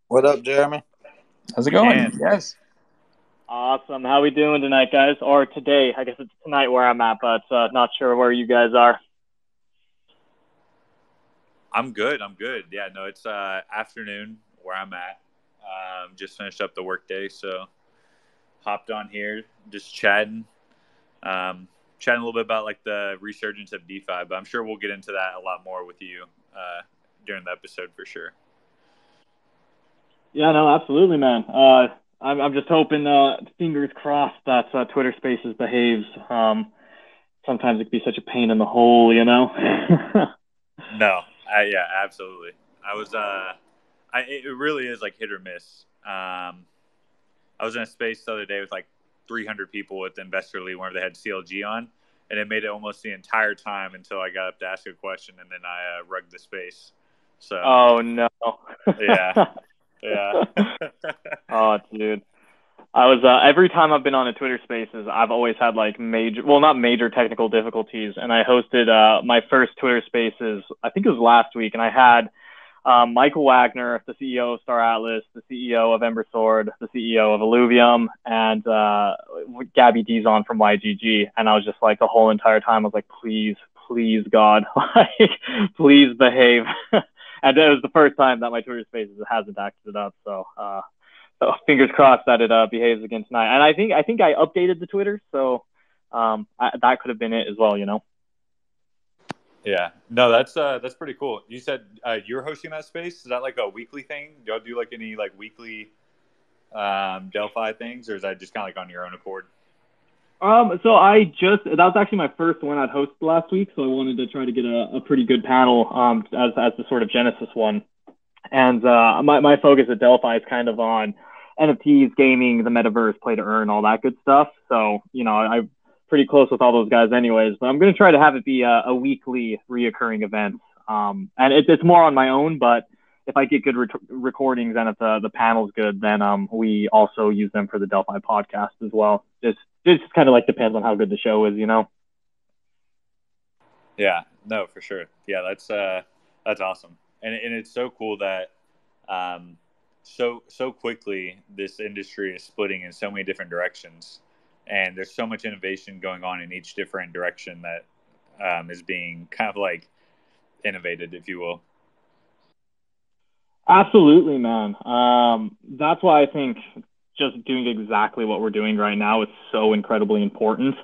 What up, Jeremy? How's it We going? can. Yes. Awesome. How we doing tonight, guys? Or today? I guess it's tonight where I'm at, but not sure where you guys are. I'm good. I'm good. Yeah, no, it's afternoon where I'm at. Just finished up the workday, so hopped on here, just chatting, chatting a little bit about like the resurgence of DeFi. But I'm sure we'll get into that a lot more with you during the episode for sure. Yeah, no, absolutely, man. I'm just hoping, fingers crossed, that Twitter Spaces behaves. Sometimes it can be such a pain in the hole, you know. No, yeah, absolutely. I was, it really is like hit or miss. I was in a space the other day with like 300 people with Investor League whenever they had CLG on, and it made it almost the entire time until I got up to ask a question, and then I rugged the space. So Oh no. yeah, yeah, Oh, dude. I was every time I've been on a Twitter Spaces, I've always had like major, well, not major technical difficulties. And I hosted my first Twitter Spaces, I think it was last week, and I had Michael Wagner, the CEO of Star Atlas, the CEO of Ember Sword, the CEO of Illuvium, and Gabby Dizon from YGG. And I was just like the whole entire time, I was like, please, please, God, like, please behave. And it was the first time that my Twitter Spaces hasn't acted it up. So fingers crossed that it behaves again tonight. And I think I updated the Twitter, so that could have been it as well, you know. yeah. No, that's pretty cool. You said you're hosting that space. Is that like a weekly thing? Do y'all do like any like weekly Delphi things, or is that just kind of like on your own accord? So that was actually my first one I'd hosted last week, so I wanted to try to get a pretty good panel as the sort of Genesis one. And my focus at Delphi is kind of on NFTs, gaming, the metaverse, play to earn, all that good stuff. So, I'm pretty close with all those guys anyways, but I'm going to try to have it be a weekly reoccurring event. And it's more on my own, but if I get good recordings and if the panel's good, then we also use them for the Delphi podcast as well. Just kind of like depends on how good the show is, you know? Yeah, no, for sure. Yeah, that's awesome, and it's so cool that um, so quickly this industry is splitting in so many different directions, and there's so much innovation going on in each different direction that is being kind of like innovated, if you will. Absolutely, man. That's why I think just doing exactly what we're doing right now is so incredibly important.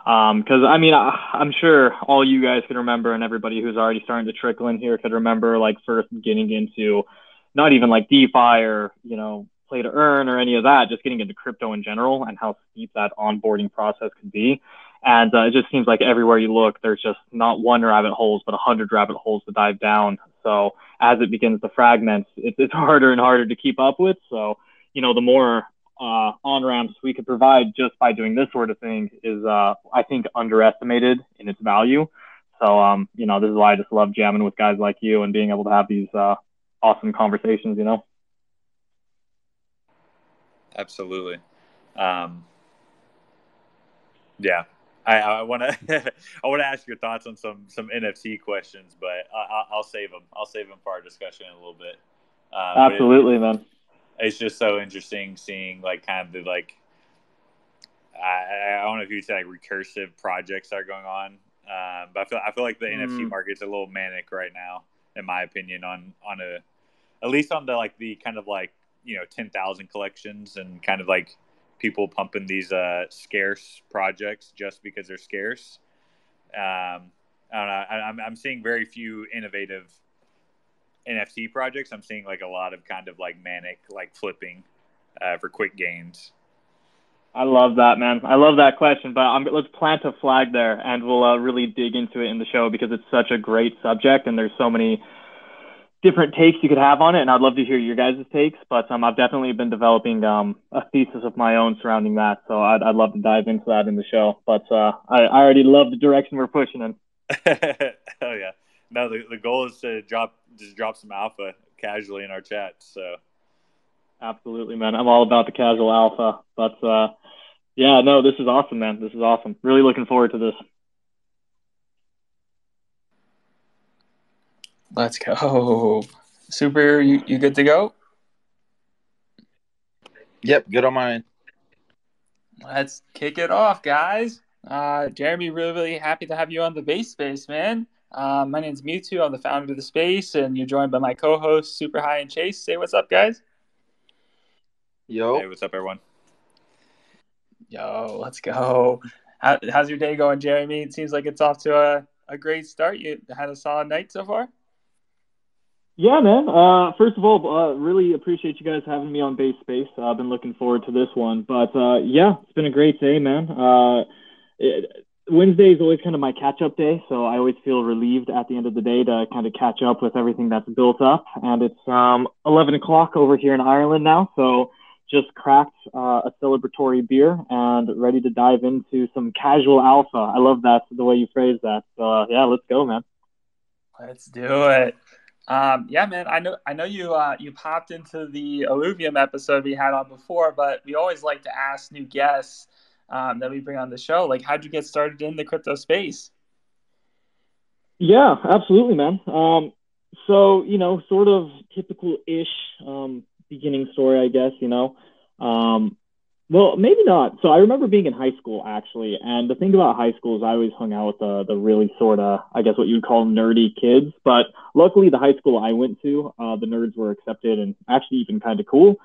Because I mean, I'm sure all you guys can remember, and everybody who's already starting to trickle in here could remember, like first getting into not even like DeFi or play to earn or any of that, just getting into crypto in general and how steep that onboarding process can be. And it just seems like everywhere you look, there's just not one rabbit holes, but 100 rabbit holes to dive down. So as it begins to fragment, it's harder and harder to keep up with. So, the more on ramps we could provide just by doing this sort of thing is, I think, underestimated in its value. So, this is why I just love jamming with guys like you and being able to have these awesome conversations, Absolutely. Um, yeah, I want to I want to ask your thoughts on some NFT questions, but I'll save them. I'll save them for our discussion in a little bit. But Absolutely, man. it's just so interesting seeing like kind of the like I don't know if you'd say like recursive projects are going on, but I feel like the NFT Mm. market's a little manic right now, in my opinion, on a at least on the like the kind of like 10,000 collections and kind of like people pumping these scarce projects just because they're scarce. I don't know. I'm seeing very few innovative NFT projects. I'm seeing like a lot of kind of like manic like flipping for quick gains. I love that, man. I love that question, but let's plant a flag there and we'll really dig into it in the show because it's such a great subject and there's so many different takes you could have on it, and I'd love to hear your guys' takes. But I've definitely been developing a thesis of my own surrounding that, so I'd love to dive into that in the show. But I already love the direction we're pushing in. Oh yeah. No, the goal is to drop some alpha casually in our chat. So Absolutely, man. I'm all about the casual alpha. But yeah, no, this is awesome, man. This is awesome. Really looking forward to this. Let's go. Super, you good to go? Yep, good on my end. Let's kick it off, guys. Jeremy, really happy to have you on the base space, man. My name's Mewtwo. I'm the founder of the space, and you're joined by my co-hosts, Super High and Chase. Say what's up, guys. Yo. Hey, what's up, everyone? Yo, let's go. How's your day going, Jeremy? It seems like it's off to a great start. You had a solid night so far? Yeah, man. First of all, really appreciate you guys having me on Base Space. I've been looking forward to this one. But yeah, it's been a great day, man. Wednesday is always kind of my catch-up day, so I always feel relieved at the end of the day to kind of catch up with everything that's built up. And it's 11 o'clock over here in Ireland now, so just cracked a celebratory beer and ready to dive into some casual alpha. I love that, the way you phrase that. So yeah, let's go, man. Let's do it. Yeah, man. I know you popped into the Illuvium episode we had on before, but we always like to ask new guests that we bring on the show, like, how'd you get started in the crypto space? Yeah, absolutely, man. So, sort of typical-ish beginning story, I guess, Well, maybe not. So I remember being in high school, actually. And the thing about high school is I always hung out with the really sort of, I guess, what you'd call nerdy kids. But luckily, the high school I went to, the nerds were accepted and actually even kind of cool.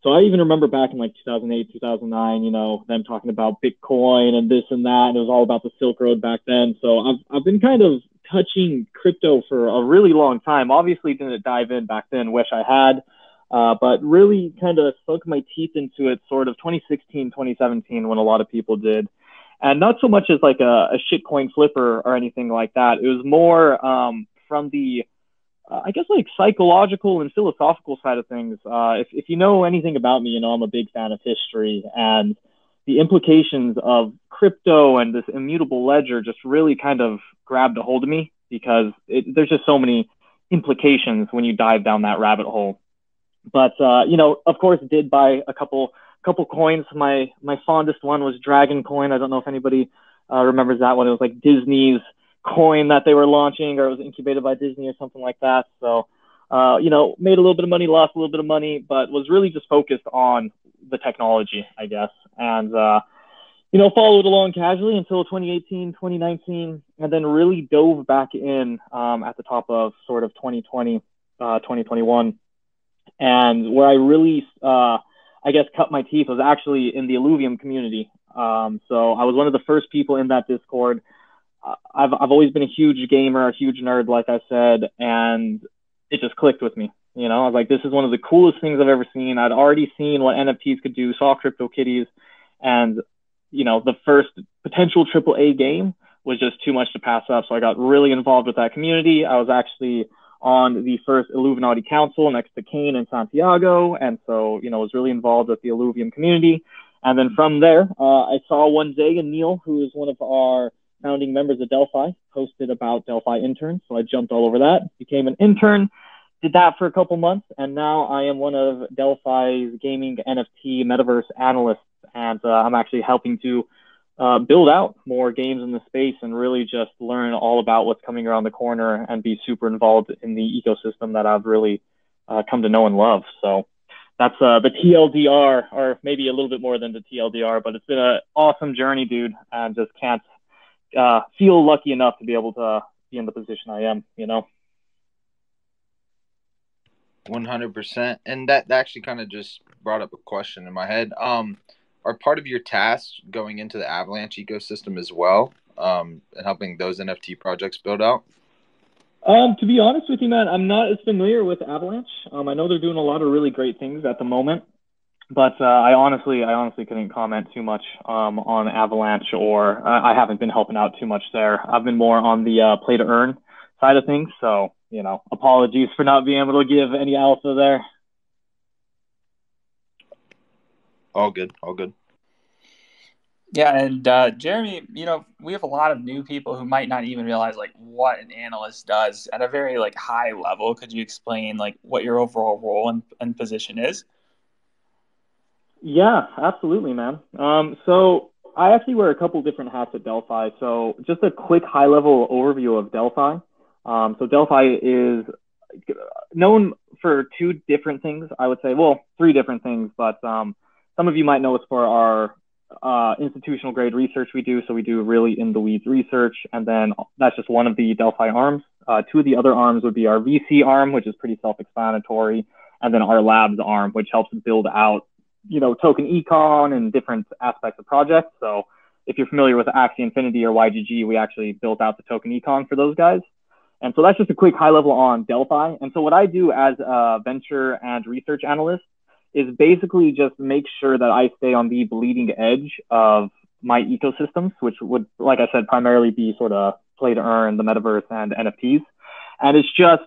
So I even remember back in like 2008, 2009, them talking about Bitcoin and this and that. And it was all about the Silk Road back then. So I've been kind of touching crypto for a really long time. Obviously, didn't dive in back then. Wish I had. But really kind of sunk my teeth into it sort of 2016, 2017 when a lot of people did. And not so much as like a shitcoin flipper or anything like that. It was more from the, I guess, like psychological and philosophical side of things. If you know anything about me, I'm a big fan of history, and the implications of crypto and this immutable ledger just really kind of grabbed a hold of me because there's just so many implications when you dive down that rabbit hole. But of course, did buy a couple coins. My fondest one was Dragon Coin. I don't know if anybody remembers that one. It was like Disney's coin that they were launching, or it was incubated by Disney or something like that. So, made a little bit of money, lost a little bit of money, but was really just focused on the technology, I guess. And followed along casually until 2018, 2019, and then really dove back in at the top of sort of 2020, 2021. And where I really, I guess, cut my teeth was actually in the Illuvium community. So I was one of the first people in that Discord. I've always been a huge gamer, a huge nerd, like I said, and it just clicked with me. I was like, this is one of the coolest things I've ever seen. I'd already seen what NFTs could do, saw CryptoKitties, and the first potential AAA game was just too much to pass up. So I got really involved with that community. I was actually on the first Illuminati Council next to Kane and Santiago. And so, was really involved with the Illuvium community. And then from there, I saw one day, and Neil, who is one of our founding members of Delphi, posted about Delphi interns. So I jumped all over that, became an intern, did that for a couple months. And now I am one of Delphi's gaming NFT metaverse analysts. And I'm actually helping to build out more games in the space and really just learn all about what's coming around the corner and be super involved in the ecosystem that I've really come to know and love. So that's the TLDR, or maybe a little bit more than the TLDR, but it's been an awesome journey, dude. And just can't feel lucky enough to be able to be in the position I am, 100%. And that actually kind of just brought up a question in my head. Are part of your tasks going into the Avalanche ecosystem as well, and helping those NFT projects build out? To be honest with you, man, I'm not as familiar with Avalanche. I know they're doing a lot of really great things at the moment, but I honestly couldn't comment too much on Avalanche, or I haven't been helping out too much there. I've been more on the play to earn side of things, so apologies for not being able to give any alpha there. All good. Yeah, and Jeremy, we have a lot of new people who might not even realize like what an analyst does at a very like high level. Could you explain like what your overall role and position is? Yeah, absolutely, man. So I actually wear a couple different hats at Delphi. So just a quick high level overview of Delphi. So Delphi is known for two different things, I would say. Well, three different things, but some of you might know us for our institutional grade research we do. So we do really in the weeds research. And then that's just one of the Delphi arms. Two of the other arms would be our VC arm, which is pretty self-explanatory. And then our labs arm, which helps build out, token econ and different aspects of projects. So if you're familiar with Axie Infinity or YGG, we actually built out the token econ for those guys. And so that's just a quick high level on Delphi. And so what I do as a venture and research analyst is basically just make sure that I stay on the bleeding edge of my ecosystems, which would, like I said, primarily be sort of play to earn, the metaverse, and NFTs. And it's just,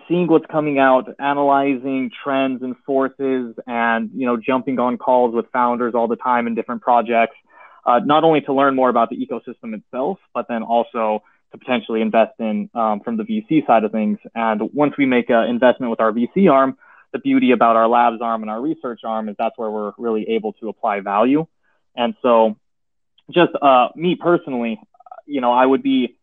seeing what's coming out, analyzing trends and forces, and, jumping on calls with founders all the time in different projects, not only to learn more about the ecosystem itself, but then also to potentially invest in from the VC side of things. And once we make an investment with our VC arm, the beauty about our labs arm and our research arm is that's where we're really able to apply value. And so just me personally, I would be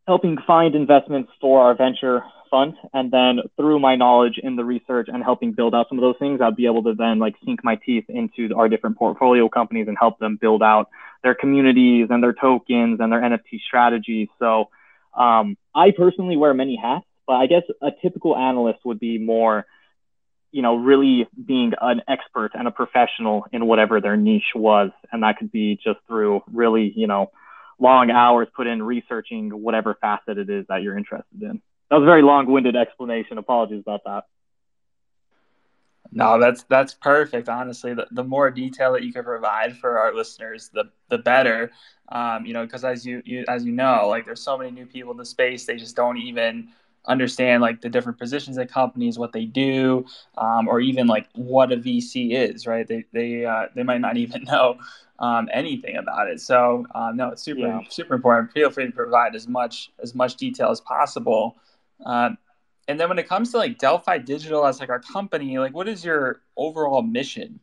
helping find investments for our venture fund. And then through my knowledge in the research and helping build out some of those things, I'd be able to then sink my teeth into our different portfolio companies and help them build out their communities and their tokens and their NFT strategies. So I personally wear many hats, but I guess a typical analyst would be more, really being an expert and a professional in whatever their niche was. And that could be just through really, long hours put in researching whatever facet it is that you're interested in. That was a very long-winded explanation. Apologies about that. No, that's perfect. Honestly, the more detail that you can provide for our listeners, the better. Because as you know, there's so many new people in the space, they just don't even understand the different positions at companies, what they do, or even what a VC is, right? They might not even know anything about it. So no, it's super important. Feel free to provide as much detail as possible. And then when it comes to Delphi Digital as our company, what is your overall mission?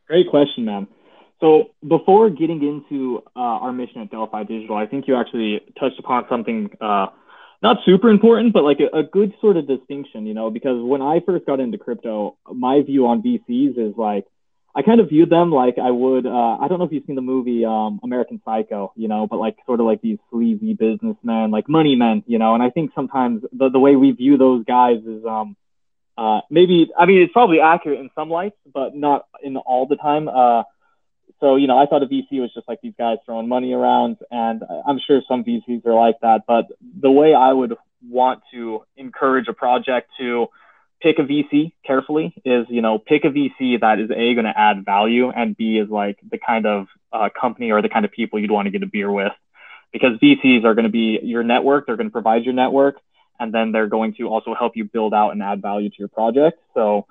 Great question, man. So before getting into our mission at Delphi Digital, I think you actually touched upon something not super important, but a good sort of distinction, because when I first got into crypto, my view on VCs is I kind of viewed them like I would, I don't know if you've seen the movie American Psycho, but sort of these sleazy businessmen, money men, and I think sometimes the way we view those guys is maybe, it's probably accurate in some lights, but not in all the time. So, I thought a VC was just these guys throwing money around, and I'm sure some VCs are like that. But the way I would want to encourage a project to pick a VC carefully is, pick a VC that is A, going to add value, and B, is the kind of company or the kind of people you'd want to get a beer with. Because VCs are going to be your network, they're going to provide your network, and then they're going to also help you build out and add value to your project. So,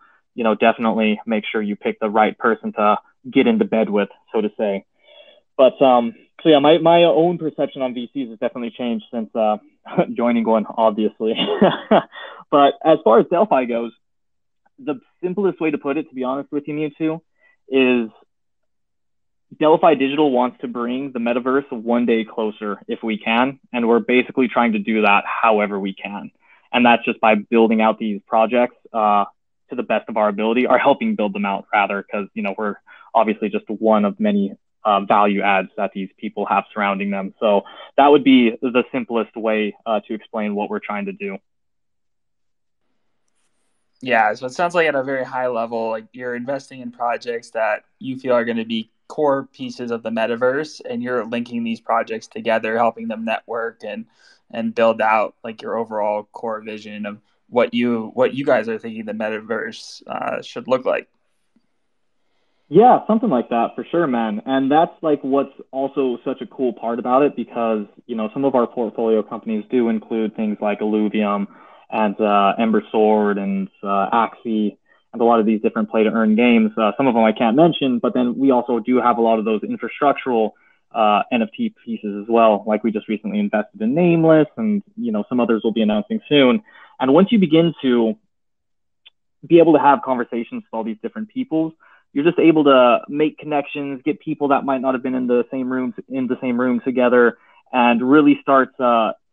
definitely make sure you pick the right person to get into bed with, so to say. But so yeah, my own perception on VCs has definitely changed since joining one, obviously. But as far as Delphi goes, the simplest way to put it, to be honest with you, Mewtwo, is Delphi Digital wants to bring the metaverse one day closer if we can, and we're basically trying to do that however we can. And that's just by building out these projects to the best of our ability, or helping build them out rather, because we're obviously just one of many value adds that these people have surrounding them. So that would be the simplest way to explain what we're trying to do. Yeah, so it sounds like at a very high level, you're investing in projects that you feel are going to be core pieces of the metaverse, and you're linking these projects together, helping them network and build out your overall core vision of what you guys are thinking the metaverse should look like. Yeah, something like that for sure, man. And that's what's also such a cool part about it, because some of our portfolio companies do include things like Illuvium and Ember Sword and Axie and a lot of these different play to earn games. Some of them I can't mention, but then we also do have a lot of those infrastructural NFT pieces as well. We just recently invested in Nameless, and some others will be announcing soon. And once you begin to be able to have conversations with all these different peoples, you're just able to make connections, get people that might not have been in the same room together, and really start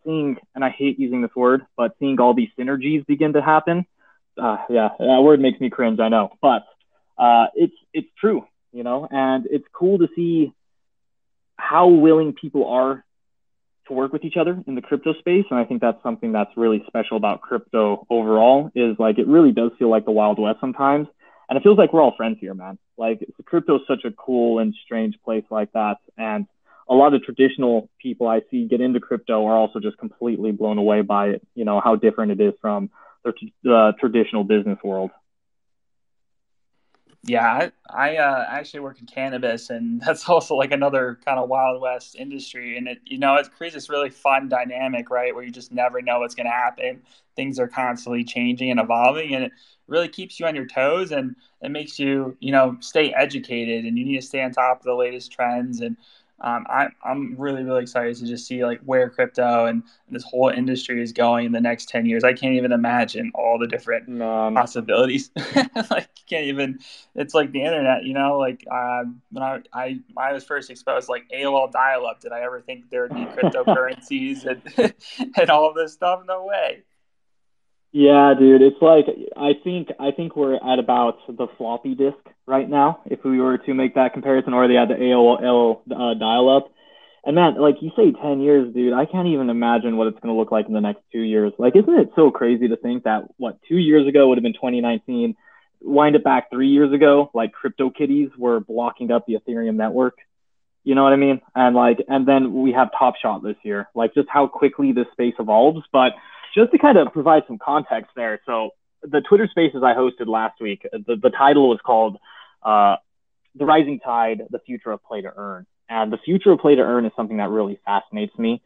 seeing, and I hate using this word, but seeing all these synergies begin to happen. Yeah, that word makes me cringe, I know. But it's true, you know, and it's cool to see how willing people are to work with each other in the crypto space. And I think that's something that's really special about crypto overall, is like, it really does feel like the Wild West sometimes. And it feels like we're all friends here, man. Like, crypto is such a cool and strange place like that. And a lot of traditional people I see get into crypto are also just completely blown away by it, you know, how different it is from the traditional business world. Yeah, I actually work in cannabis, and that's also like another kind of Wild West industry. And it creates this really fun dynamic, right, where you just never know what's going to happen. Things are constantly changing and evolving, and it really keeps you on your toes, and it makes you, stay educated, and you need to stay on top of the latest trends. And I'm really, really excited to just see like where crypto and this whole industry is going in the next 10 years. I can't even imagine all the different possibilities. Like, you can't even, it's like the internet, like when I was first exposed, like AOL dial-up, did I ever think there would be cryptocurrencies and, and all of this stuff? No way. Yeah, dude, it's like, I think we're at about the floppy disk right now, if we were to make that comparison, or they had the AOL dial-up. And man, like you say, 10 years, dude, I can't even imagine what it's going to look like in the next 2 years. Like, isn't it so crazy to think that 2 years ago would have been 2019, wind it back 3 years ago, like CryptoKitties were blocking up the Ethereum network. You know what I mean? And then we have Top Shot this year, like just how quickly this space evolves. But just to kind of provide some context there. So the Twitter Spaces I hosted last week, the title was called The Rising Tide, The Future of Play to Earn. And the future of play to earn is something that really fascinates me.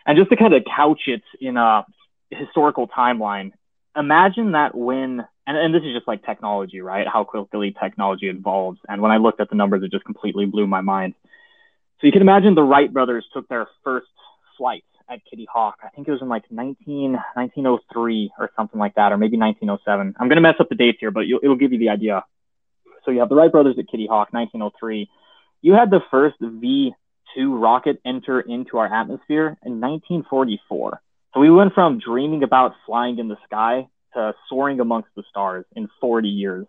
And just to kind of couch it in a historical timeline, imagine that when, and this is just like technology, right? How quickly technology evolves. And when I looked at the numbers, it just completely blew my mind. So you can imagine the Wright brothers took their first flight at Kitty Hawk. I think it was in like 1903 or something like that, or maybe 1907. I'm going to mess up the dates here, but it'll give you the idea. So you have the Wright brothers at Kitty Hawk, 1903. You had the first V2 rocket enter into our atmosphere in 1944. So we went from dreaming about flying in the sky to soaring amongst the stars in 40 years,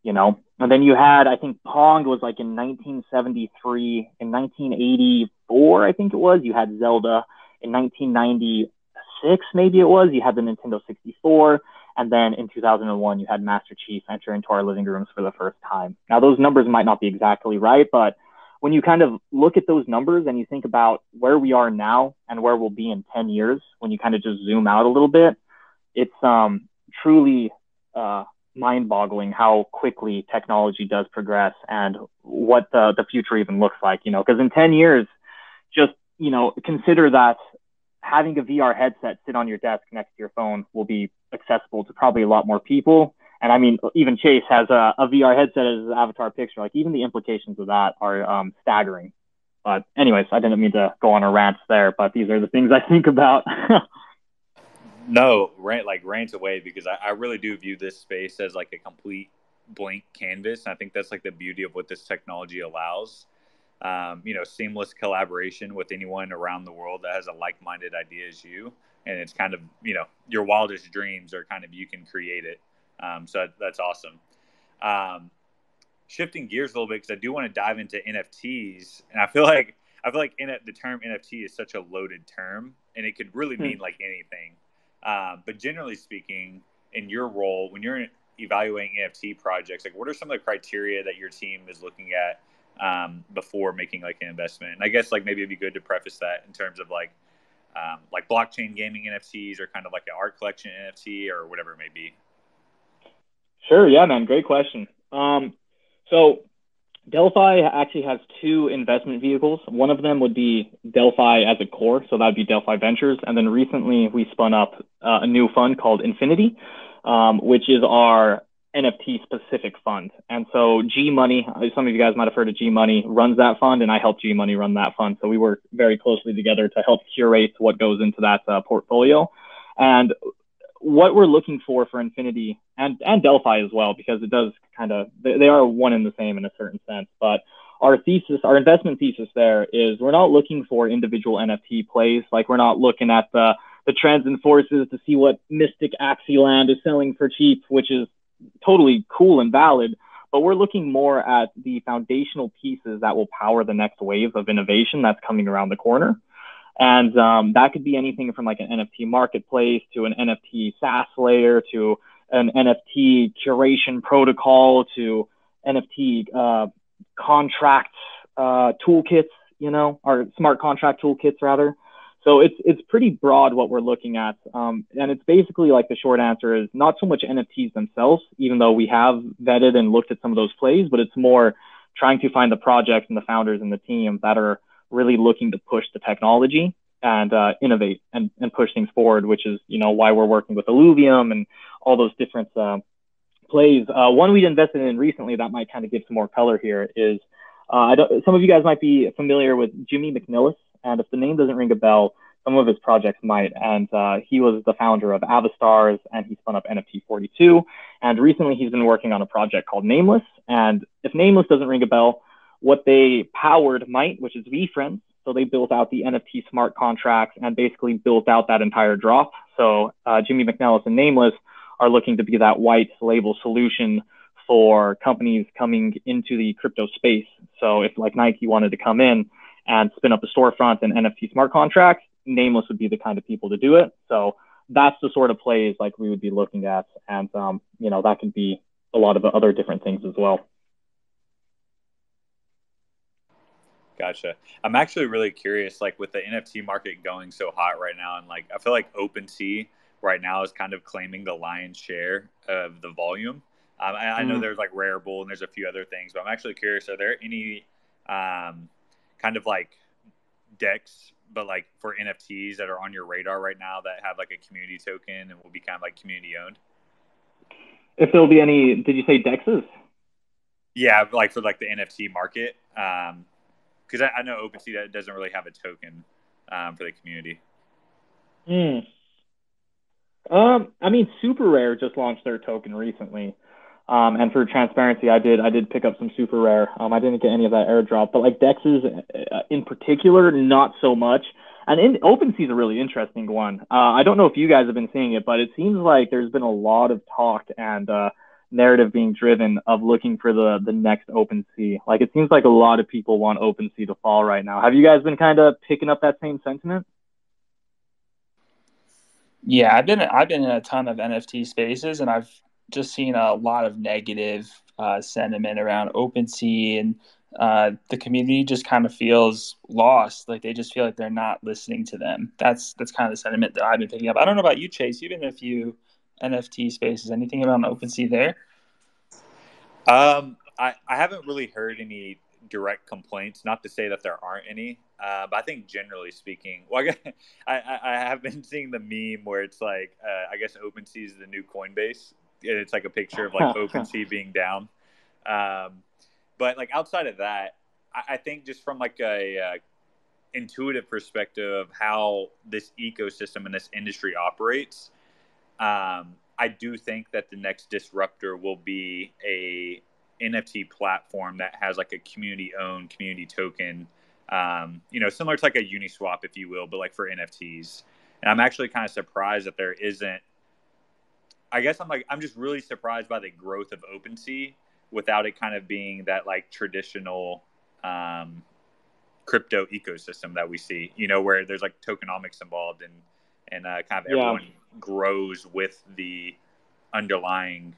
And then you had, I think Pong was like in 1973. In 1984, I think it was, you had Zelda. In 1996, maybe it was, you had the Nintendo 64. And then in 2001, you had Master Chief enter into our living rooms for the first time. Now, those numbers might not be exactly right, but when you kind of look at those numbers and you think about where we are now and where we'll be in 10 years, when you kind of just zoom out a little bit, it's truly mind-boggling how quickly technology does progress and what the future even looks like, because in 10 years, just, consider that having a VR headset sit on your desk next to your phone will be accessible to probably a lot more people. And I mean, even Chase has a VR headset as his avatar picture. Like, even the implications of that are staggering. But anyways, I didn't mean to go on a rant there, but these are the things I think about. No, rant away, because I really do view this space as like a complete blank canvas. And I think that's like the beauty of what this technology allows. Seamless collaboration with anyone around the world that has a like-minded idea as you. And it's kind of, your wildest dreams are kind of, you can create it. So that's awesome. Shifting gears a little bit, because I do want to dive into NFTs. And I feel like the term NFT is such a loaded term, and it could really mean like anything. But generally speaking, in your role, when you're evaluating NFT projects, like, what are some of the criteria that your team is looking at before making like an investment? And I guess like maybe it'd be good to preface that in terms of like blockchain gaming NFTs, or kind of like an art collection NFT, or whatever it may be. Sure. Yeah, man. Great question. So Delphi actually has two investment vehicles. One of them would be Delphi as a core. So that'd be Delphi Ventures. And then recently we spun up a new fund called Infinity, which is our NFT specific fund. And so G Money, some of you guys might have heard of G Money, runs that fund, and I help G Money run that fund. So we work very closely together to help curate what goes into that portfolio. And what we're looking for Infinity and Delphi as well, because it does kind of, they are one and the same in a certain sense. But our investment thesis there is, we're not looking for individual NFT plays. Like, we're not looking at the trends and forces to see what Mystic Axieland is selling for cheap, which is totally cool and valid. but we're looking more at the foundational pieces that will power the next wave of innovation that's coming around the corner. And that could be anything from like an NFT marketplace to an NFT SaaS layer to an NFT curation protocol to NFT contract toolkits, you know, or smart contract toolkits rather. So it's pretty broad what we're looking at. And it's basically like the short answer is not so much NFTs themselves, even though we have vetted and looked at some of those plays, but it's more trying to find the projects and the founders and the team that are really looking to push the technology and innovate and push things forward, which is, you know, why we're working with Illuvium and all those different plays. One we invested in recently that might kind of give some more color here is, some of you guys might be familiar with Jimmy McNillis, and if the name doesn't ring a bell, some of his projects might. And he was the founder of Avastars, and he spun up NFT 42. And recently he's been working on a project called Nameless. And if Nameless doesn't ring a bell, what they powered might, which is VFriends. So they built out the NFT smart contracts and basically built out that entire drop. So Jimmy McNellis and Nameless are looking to be that white label solution for companies coming into the crypto space. So if like Nike wanted to come in and spin up a storefront and NFT smart contracts, Nameless would be the kind of people to do it. So that's the sort of plays like we would be looking at. And, you know, that could be a lot of other different things as well. Gotcha. I'm actually really curious, like with the NFT market going so hot right now, and like I feel like OpenSea right now is kind of claiming the lion's share of the volume. I know there's like Rarible and there's a few other things, but I'm actually curious, are there any kind of like decks, but like for NFTs that are on your radar right now that have like a community token and will be kind of like community owned? If there'll be any, did you say DEXs? Yeah, like for like the NFT market. Because I know OpenSea doesn't really have a token for the community. I mean, Super Rare just launched their token recently. And for transparency, I did pick up some Super Rare. I didn't get any of that airdrop, but like DEXs in particular, not so much. And OpenSea is a really interesting one. I don't know if you guys have been seeing it, but it seems like there's been a lot of talk and narrative being driven of looking for the next OpenSea. Like it seems like a lot of people want OpenSea to fall right now. Have you guys been kind of picking up that same sentiment? Yeah, I've been in a ton of NFT spaces, and I've just seen a lot of negative sentiment around OpenSea, and the community just kind of feels lost. Like they just feel like they're not listening to them. That's kind of the sentiment that I've been picking up. I don't know about you, Chase. You've been in a few NFT spaces. Anything about OpenSea there? I haven't really heard any direct complaints. Not to say that there aren't any, but I think generally speaking, well, I have been seeing the meme where it's like, I guess OpenSea is the new Coinbase. It's like a picture of like OpenSea being down. But like outside of that, I think just from like a intuitive perspective of how this ecosystem and this industry operates, I do think that the next disruptor will be a NFT platform that has like a community-owned community token, you know, similar to like a Uniswap, if you will, but like for NFTs. And I'm actually kind of surprised that there isn't. I guess I'm just really surprised by the growth of OpenSea without it kind of being that like traditional crypto ecosystem that we see, you know, where there's like tokenomics involved and kind of everyone grows with the underlying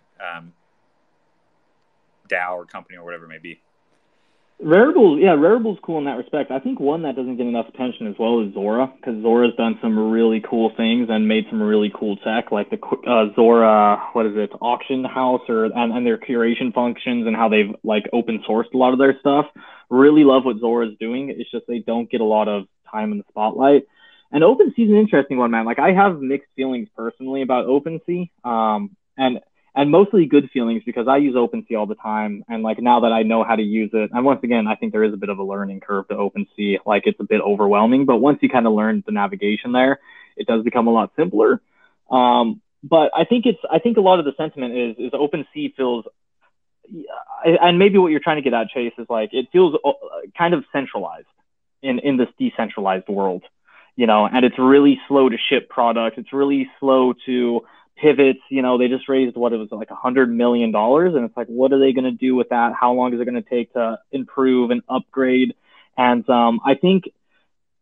DAO or company or whatever it may be. Rarible's cool in that respect. I think one that doesn't get enough attention as well is Zora, because Zora's done some really cool things and made some really cool tech, like the Zora, auction house, and their curation functions and how they've like open sourced a lot of their stuff. Really love what Zora's doing. It's just they don't get a lot of time in the spotlight. And OpenSea is an interesting one, man. Like I have mixed feelings personally about OpenSea, and mostly good feelings because I use OpenSea all the time. And like now that I know how to use it, and once again, I think there is a bit of a learning curve to OpenSea. Like it's a bit overwhelming, but once you kind of learn the navigation there, it does become a lot simpler. But I think a lot of the sentiment is OpenSea feels, and maybe what you're trying to get at, Chase, is like it feels kind of centralized in this decentralized world, you know, and it's really slow to ship products. It's really slow to pivots. You know, they just raised what it was like $100 million, and it's like, what are they going to do with that? How long is it going to take to improve and upgrade? And I think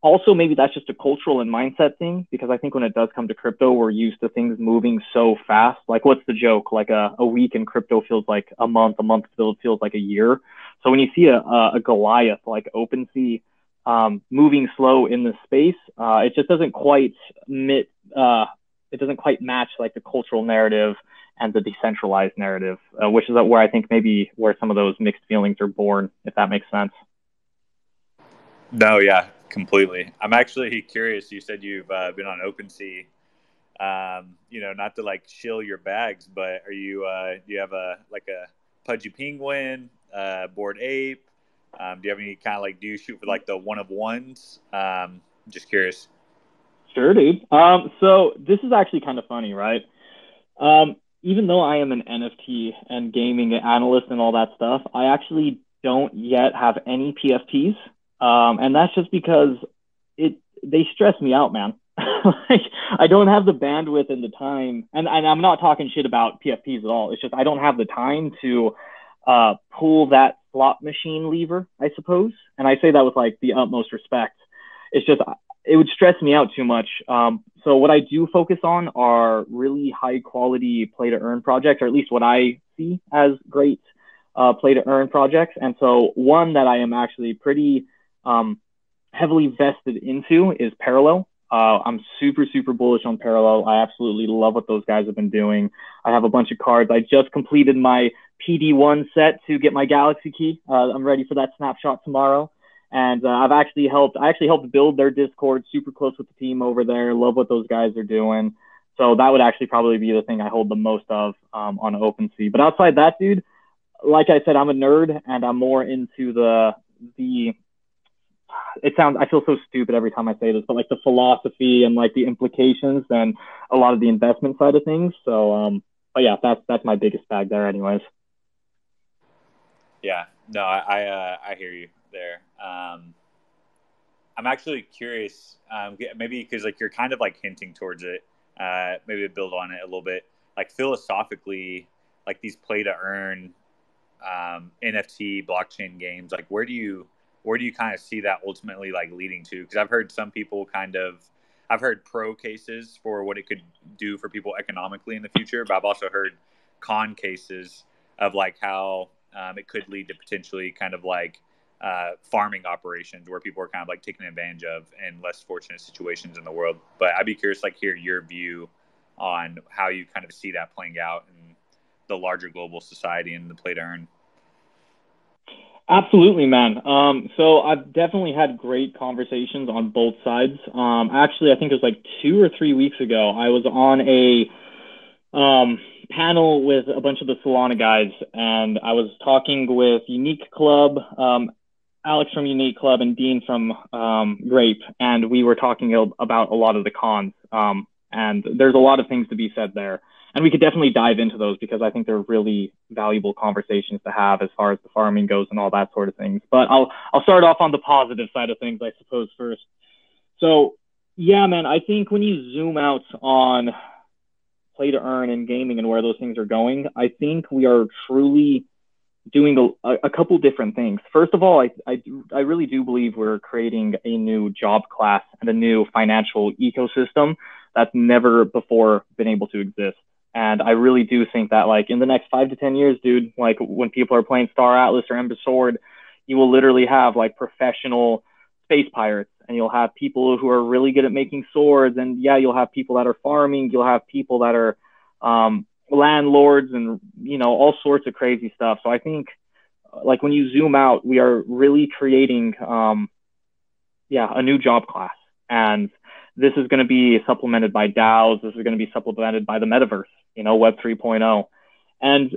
also maybe that's just a cultural and mindset thing, because I think when it does come to crypto, we're used to things moving so fast. Like, what's the joke? Like a week in crypto feels like a month feels like a year. So when you see a Goliath like OpenSea moving slow in the space, it just doesn't quite match like the cultural narrative and the decentralized narrative, which is where I think maybe where some of those mixed feelings are born, if that makes sense. No, yeah, completely. I'm actually curious. You said you've been on OpenSea. You know, not to like shill your bags, but are you do you have a Pudgy Penguin, Bored Ape? Do you have any kind of like, do you shoot for like the one of ones? Just curious. Sure, dude. So this is actually kind of funny, right? Even though I am an NFT and gaming analyst and all that stuff, I actually don't yet have any PFPs. And that's just because they stress me out, man. Like, I don't have the bandwidth and the time, and I'm not talking shit about PFPs at all. It's just I don't have the time to pull that slot machine lever, I suppose. And I say that with like the utmost respect. It's just, it would stress me out too much. So what I do focus on are really high quality play to earn projects, or at least what I see as great play to earn projects. And so one that I am actually pretty heavily vested into is Parallel. I'm super, super bullish on Parallel. I absolutely love what those guys have been doing. I have a bunch of cards. I just completed my PD1 set to get my Galaxy key. I'm ready for that snapshot tomorrow. And I actually helped build their Discord, super close with the team over there. Love what those guys are doing. So that would actually probably be the thing I hold the most of on OpenSea. But outside that, dude, like I said, I'm a nerd, and I'm more into the I feel so stupid every time I say this, but like the philosophy and like the implications and a lot of the investment side of things. So, but yeah, that's my biggest bag there anyways. Yeah, no, I hear you there. I'm actually curious, maybe because like you're kind of like hinting towards it, maybe to build on it a little bit, like philosophically, like these play to earn NFT blockchain games, like where do you kind of see that ultimately like leading to? Because I've heard some people I've heard pro cases for what it could do for people economically in the future, but I've also heard con cases of like how it could lead to potentially kind of like farming operations where people are kind of like taken advantage of in less fortunate situations in the world. But I'd be curious, like, hear your view on how you kind of see that playing out in the larger global society and the play to earn. Absolutely, man. So I've definitely had great conversations on both sides. Actually, I think it was like 2 or 3 weeks ago, I was on a panel with a bunch of the Solana guys, and I was talking with Unique Club, Alex from Unique Club, and Dean from Grape, and we were talking about a lot of the cons. And there's a lot of things to be said there. And we could definitely dive into those because I think they're really valuable conversations to have as far as the farming goes and all that sort of things. But I'll start off on the positive side of things, I suppose, first. So, yeah, man, I think when you zoom out on play to earn and gaming and where those things are going, I think we are truly doing a couple different things. First of all, I really do believe we're creating a new job class and a new financial ecosystem that's never before been able to exist. And I really do think that, like, in the next 5 to 10 years, dude, like when people are playing Star Atlas or Ember Sword, you will literally have like professional space pirates, and you'll have people who are really good at making swords. And yeah, you'll have people that are farming. You'll have people that are landlords and, you know, all sorts of crazy stuff. So I think, like, when you zoom out, we are really creating, a new job class. And this is going to be supplemented by DAOs. This is going to be supplemented by the metaverse, you know, Web 3.0. And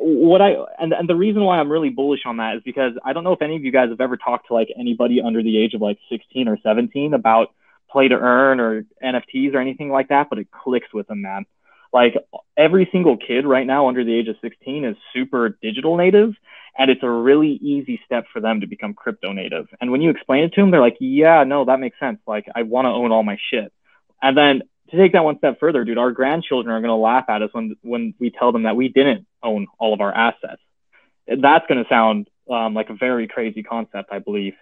and the reason why I'm really bullish on that is because I don't know if any of you guys have ever talked to like anybody under the age of like 16 or 17 about play to earn or NFTs or anything like that, but it clicks with them, man. Like, every single kid right now under the age of 16 is super digital native, and it's a really easy step for them to become crypto native. And when you explain it to them, they're like, yeah, no, that makes sense. Like, I want to own all my shit. And then to take that one step further, dude, our grandchildren are going to laugh at us when we tell them that we didn't own all of our assets. That's going to sound like a very crazy concept, I believe.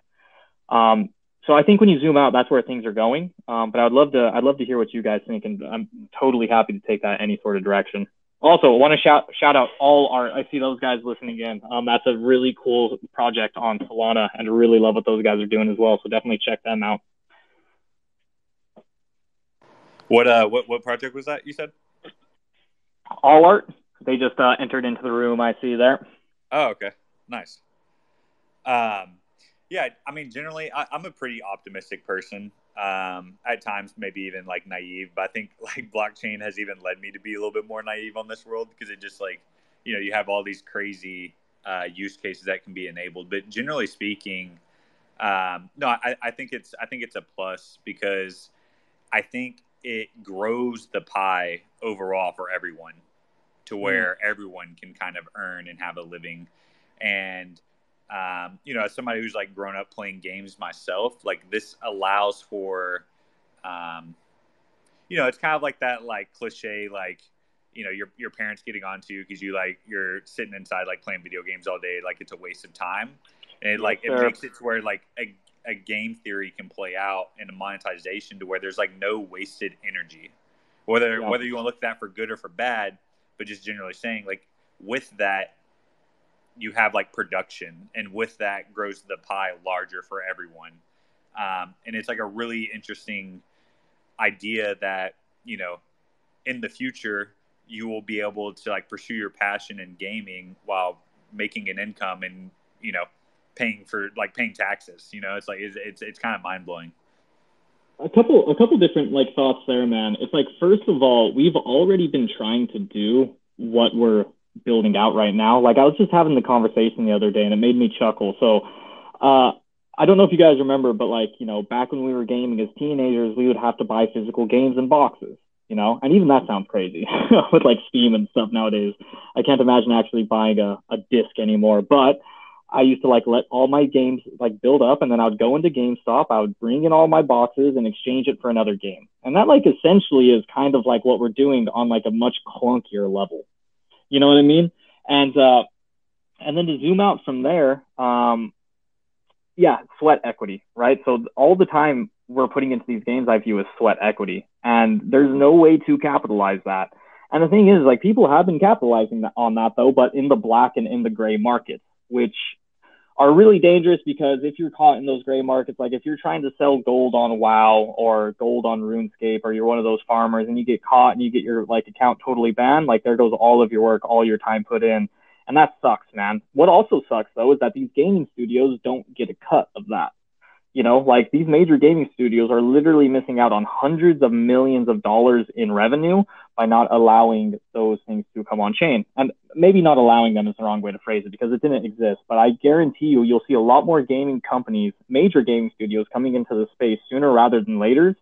So I think when you zoom out, that's where things are going. But I'd love to hear what you guys think, and I'm totally happy to take that any sort of direction. Also, I want to shout out I see those guys listening in. That's a really cool project on Solana, and I really love what those guys are doing as well. So definitely check them out. What project was that you said? All Art. They just entered into the room. I see there. Oh, okay, nice. Yeah, I mean, generally, I'm a pretty optimistic person. At times, maybe even like naive, but I think like blockchain has even led me to be a little bit more naive on this world, because it just like, you have all these crazy use cases that can be enabled. But generally speaking, no, I think it's a plus, because I think it grows the pie overall for everyone, to where everyone can kind of earn and have a living. And as somebody who's like grown up playing games myself, like this allows for, it's kind of like that like cliche, like, your parents getting onto you because you're sitting inside like playing video games all day, like it's a waste of time. And it makes it to where like a game theory can play out in a monetization to where there's like no wasted energy, whether you want to look at that for good or for bad, but just generally saying, like, with that, you have like production, and with that grows the pie larger for everyone. And it's like a really interesting idea that, in the future, you will be able to like pursue your passion in gaming while making an income and, paying taxes. It's like, it's kind of mind blowing. A couple different like thoughts there, man. It's like, first of all, we've already been trying to do what we're building out right now. Like, I was just having the conversation the other day, and it made me chuckle. So I don't know if you guys remember, but like, back when we were gaming as teenagers, we would have to buy physical games in boxes, and even that sounds crazy with like Steam and stuff nowadays. I can't imagine actually buying a disc anymore. But I used to like let all my games like build up, and then I would go into GameStop, I would bring in all my boxes and exchange it for another game. And that like essentially is kind of like what we're doing on like a much clunkier level. You know what I mean? And then to zoom out from there, sweat equity, right? So all the time we're putting into these games I view as sweat equity, and there's no way to capitalize that. And the thing is, like, people have been capitalizing on that though, but in the black and in the gray markets, which are really dangerous, because if you're caught in those gray markets, like if you're trying to sell gold on WoW or gold on RuneScape, or you're one of those farmers and you get caught and you get your like account totally banned, like there goes all of your work, all your time put in. And that sucks, man. What also sucks though is that these gaming studios don't get a cut of that. Like these major gaming studios are literally missing out on hundreds of millions of dollars in revenue by not allowing those things to come on chain. And maybe not allowing them is the wrong way to phrase it, because it didn't exist. But I guarantee you'll see a lot more gaming companies, major gaming studios, coming into the space sooner rather than later,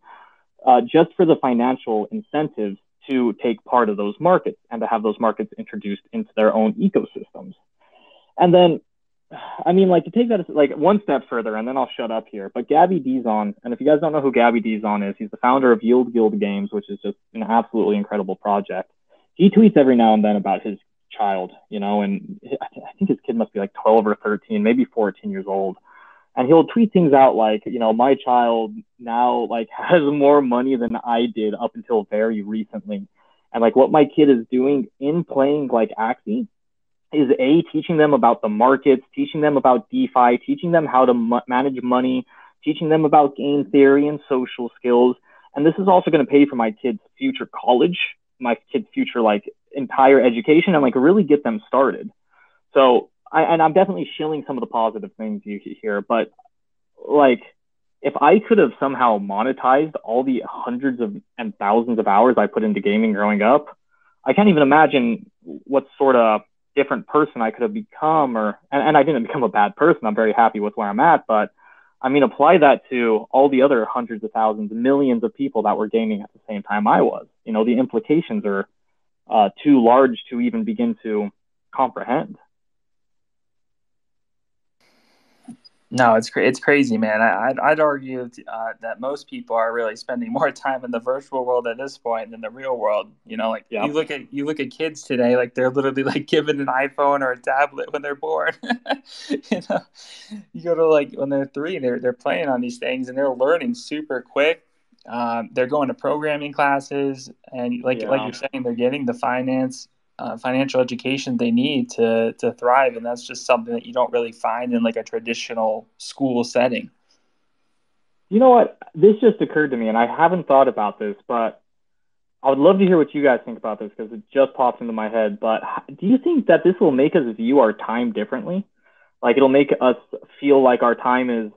just for the financial incentives to take part of those markets and to have those markets introduced into their own ecosystems. And then, I mean, like, to take that like one step further, and then I'll shut up here, but Gabby Dizon, and if you guys don't know who Gabby Dizon is, he's the founder of Yield Guild Games, which is just an absolutely incredible project. He tweets every now and then about his child, and I think his kid must be like 12 or 13, maybe 14 years old. And he'll tweet things out like, my child now like has more money than I did up until very recently. And like what my kid is doing in playing like Axie is teaching them about the markets, teaching them about DeFi, teaching them how to manage money, teaching them about game theory and social skills. And this is also going to pay for my kid's future college, my kid's future like entire education, and like really get them started. So I'm definitely shilling some of the positive things you hear, but like if I could have somehow monetized all the hundreds of and thousands of hours I put into gaming growing up, I can't even imagine what sort of different person I could have become. And I didn't become a bad person. I'm very happy with where I'm at, but I mean, apply that to all the other hundreds of thousands, millions of people that were gaming at the same time I was. The implications are too large to even begin to comprehend. No, it's crazy, man. I'd argue that most people are really spending more time in the virtual world at this point than the real world. Like Yeah. you look at kids today, like they're literally like given an iPhone or a tablet when they're born. you know, you go to like when they're 3, they're playing on these things and they're learning super quick. They're going to programming classes, and like you're saying, they're getting the financial education they need to thrive, and that's just something that you don't really find in like a traditional school setting. You know what? This just occurred to me, and I haven't thought about this, but I would love to hear what you guys think about this because it just pops into my head. But do you think that this will make us view our time differently? Like it'll make us feel like our time is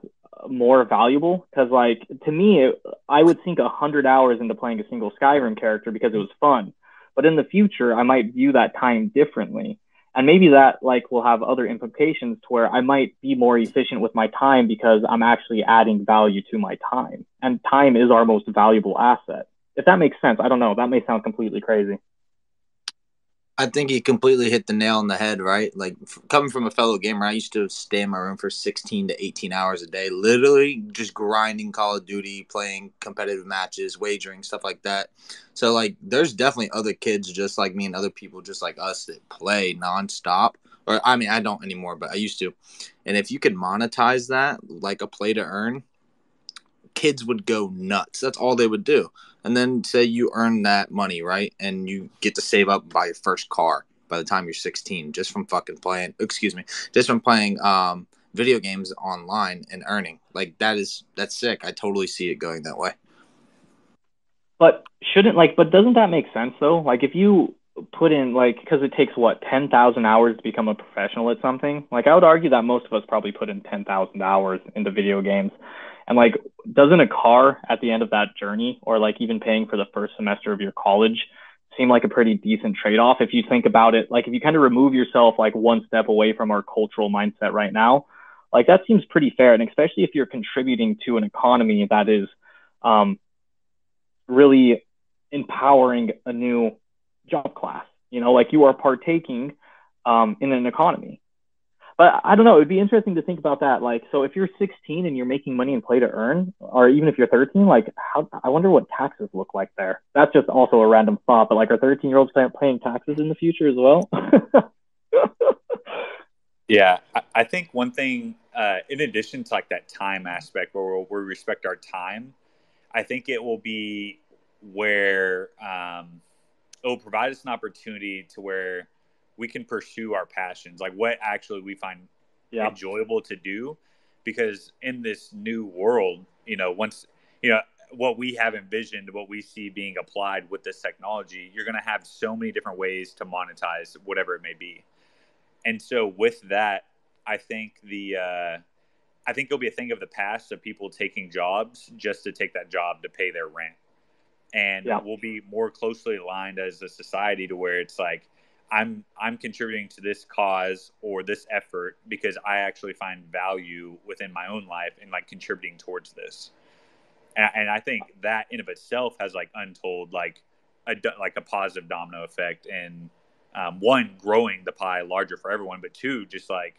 more valuable? Because like to me, I would sink 100 hours into playing a single Skyrim character because it was fun. But in the future, I might view that time differently. And maybe that like will have other implications to where I might be more efficient with my time because I'm actually adding value to my time. And time is our most valuable asset. If that makes sense, I don't know. That may sound completely crazy. I think he completely hit the nail on the head, right? Like coming from a fellow gamer, I used to stay in my room for 16 to 18 hours a day, literally just grinding Call of Duty, playing competitive matches, wagering, stuff like that. So like there's definitely other kids just like me and other people just like us that play nonstop. Or I mean, I don't anymore, but I used to. And if you could monetize that like a play to earn, kids would go nuts. That's all they would do. And then say you earn that money, right? And you get to save up and buy your first car by the time you're 16 just from fucking playing, just from playing video games online and earning. Like that's sick. I totally see it going that way. But doesn't that make sense though? Like if you put in like, because it takes what, 10,000 hours to become a professional at something? Like I would argue that most of us probably put in 10,000 hours into video games. And like, doesn't a car at the end of that journey, or like even paying for the first semester of your college, seem like a pretty decent trade-off if you think about it? Like if you kind of remove yourself like one step away from our cultural mindset right now, like that seems pretty fair. And especially if you're contributing to an economy that is really empowering a new job class, like you are partaking in an economy. But I don't know. It'd be interesting to think about that. Like, so if you're 16 and you're making money in play to earn, or even if you're 13, like, I wonder what taxes look like there. That's just also a random thought. But like, are 13-year-olds paying taxes in the future as well? Yeah, I think one thing, in addition to like that time aspect where we respect our time, I think it will be where it will provide us an opportunity to where we can pursue our passions, like what actually we find enjoyable to do. Because in this new world, once, what we have envisioned, what we see being applied with this technology, you're going to have so many different ways to monetize whatever it may be. And so with that, I think I think it'll be a thing of the past of people taking jobs just to take that job to pay their rent. And we'll be more closely aligned as a society to where it's like, I'm contributing to this cause or this effort because I actually find value within my own life and like contributing towards this. And I think that in of itself has like untold like a positive domino effect, and one, growing the pie larger for everyone, but two, just like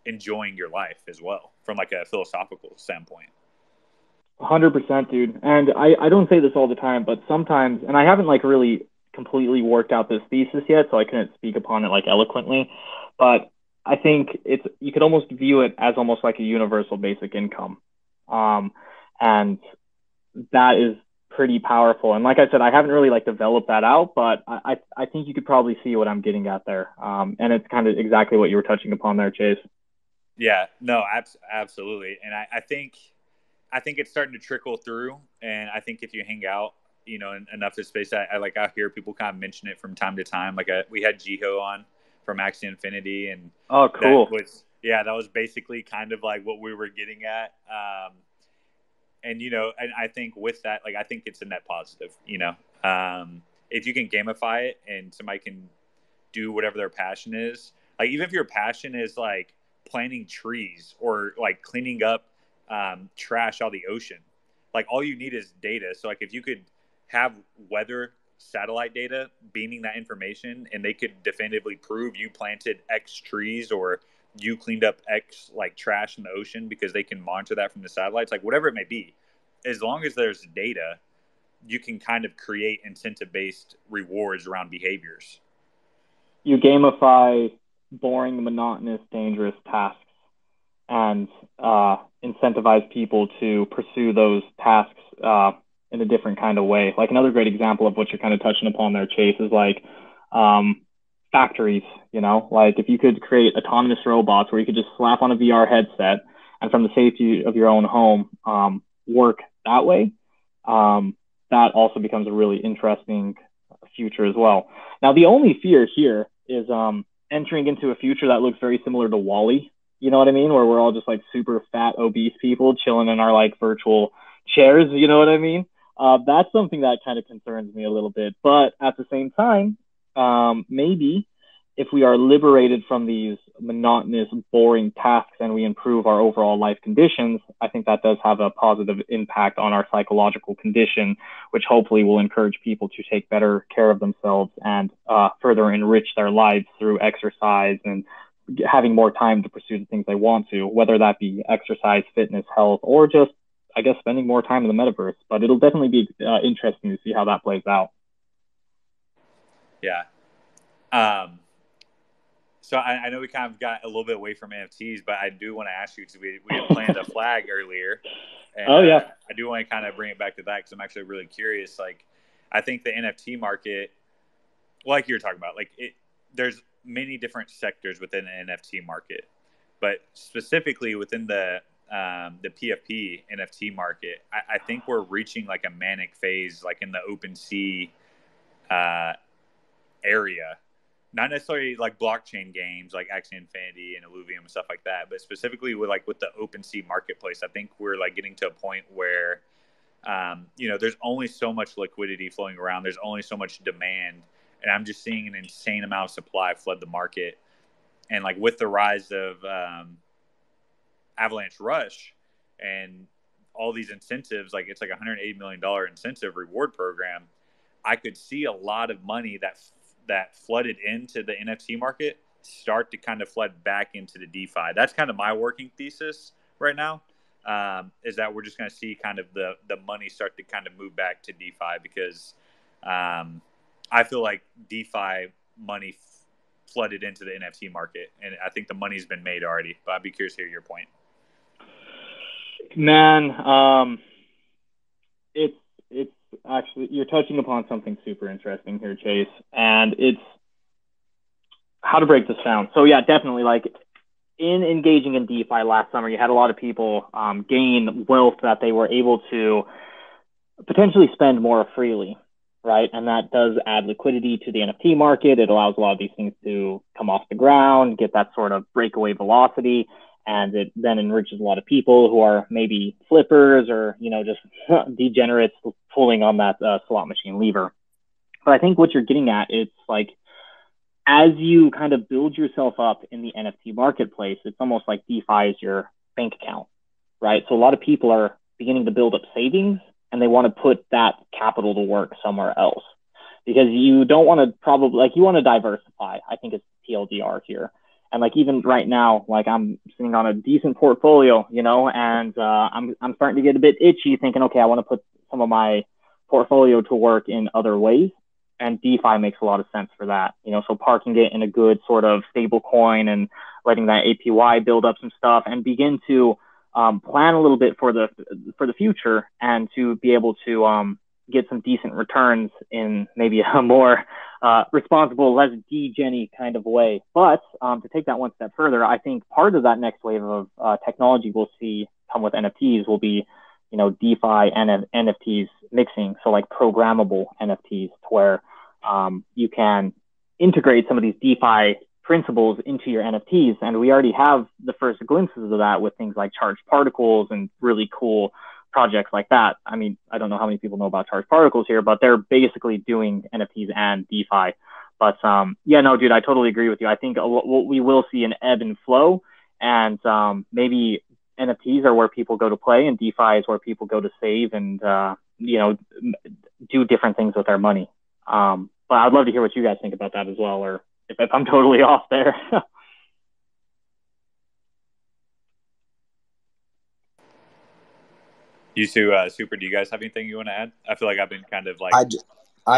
enjoying your life as well from like a philosophical standpoint. 100%, dude. And I don't say this all the time, but sometimes, and I haven't like really completely worked out this thesis yet, so I couldn't speak upon it like eloquently, but I think you could almost view it as almost like a universal basic income. And that is pretty powerful. And like I said, I haven't really like developed that out, but I think you could probably see what I'm getting at there. And it's kind of exactly what you were touching upon there, Chase. Yeah, no, absolutely. And I think it's starting to trickle through. And I think if you hang out, enough of space, I hear people kind of mention it from time to time. Like we had Jiho on from Axie Infinity, and oh, cool. that was basically kind of like what we were getting at. And and I think with that, like I think it's a net positive. If you can gamify it and somebody can do whatever their passion is, like even if your passion is like planting trees or like cleaning up trash out of the ocean, like all you need is data. So like if you could have weather satellite data beaming that information, and they could definitively prove you planted X trees or you cleaned up X like trash in the ocean because they can monitor that from the satellites, like whatever it may be. As long as there's data, you can kind of create incentive-based rewards around behaviors. You gamify boring, monotonous, dangerous tasks and incentivize people to pursue those tasks in a different kind of way. Like another great example of what you're kind of touching upon there, Chase, is like factories, you know, like if you could create autonomous robots where you could just slap on a VR headset and from the safety of your own home work that way, that also becomes a really interesting future as well. Now, the only fear here is entering into a future that looks very similar to WALL-E, you know what I mean? Where we're all just like super fat, obese people chilling in our like virtual chairs, you know what I mean? That's something that kind of concerns me a little bit. But at the same time, maybe if we are liberated from these monotonous, boring tasks and we improve our overall life conditions, I think that does have a positive impact on our psychological condition, which hopefully will encourage people to take better care of themselves and further enrich their lives through exercise and having more time to pursue the things they want to, whether that be exercise, fitness, health, or just, I guess, spending more time in the metaverse. But it'll definitely be interesting to see how that plays out. Yeah. So I know we kind of got a little bit away from NFTs, but I do want to ask you, because we had planned a flag earlier. And, I do want to kind of bring it back to that because I'm actually really curious. Like, I think the NFT market, like you were talking about, like there's many different sectors within the NFT market, but specifically within the PFP NFT market, I think we're reaching like a manic phase, like in the OpenSea area. Not necessarily like blockchain games like Axie Infinity and Illuvium and stuff like that, but specifically with the OpenSea marketplace, I think we're like getting to a point where, there's only so much liquidity flowing around. There's only so much demand. And I'm just seeing an insane amount of supply flood the market. And like with the rise of Avalanche Rush and all these incentives, like it's like $180 million incentive reward program, I could see a lot of money that flooded into the NFT market start to kind of flood back into the DeFi. That's kind of my working thesis right now, is that we're just going to see kind of the money start to kind of move back to DeFi because I feel like DeFi money flooded into the NFT market, and I think the money's been made already. But I'd be curious to hear your point. Man, it's actually, you're touching upon something super interesting here, Chase, and it's how to break this down. So yeah, definitely, like in engaging in DeFi last summer, you had a lot of people gain wealth that they were able to potentially spend more freely, right? And that does add liquidity to the NFT market. It allows a lot of these things to come off the ground, get that sort of breakaway velocity, and it then enriches a lot of people who are maybe flippers or, just degenerates pulling on that slot machine lever. But I think what you're getting at, it's like, as you kind of build yourself up in the NFT marketplace, it's almost like DeFi is your bank account, right? So a lot of people are beginning to build up savings and they want to put that capital to work somewhere else because you don't want to you want to diversify. I think it's TLDR here. And like even right now, like I'm sitting on a decent portfolio, and I'm starting to get a bit itchy thinking, okay, I want to put some of my portfolio to work in other ways. And DeFi makes a lot of sense for that, so parking it in a good sort of stable coin and letting that APY build up some stuff and begin to plan a little bit for the future and to be able to get some decent returns in maybe a more responsible, less degen-y kind of way. But to take that one step further, I think part of that next wave of technology we'll see come with NFTs will be, DeFi and NFTs mixing. So like programmable NFTs to where you can integrate some of these DeFi principles into your NFTs. And we already have the first glimpses of that with things like charged particles and really cool projects like that. I mean, I don't know how many people know about charged particles here, but they're basically doing NFTs and DeFi. But yeah, no, dude, I totally agree with you. I think we will see an ebb and flow, and maybe NFTs are where people go to play, and DeFi is where people go to save and do different things with their money. But I'd love to hear what you guys think about that as well, or if I'm totally off there. You two, Super, do you guys have anything you want to add? I feel like I've been kind of like I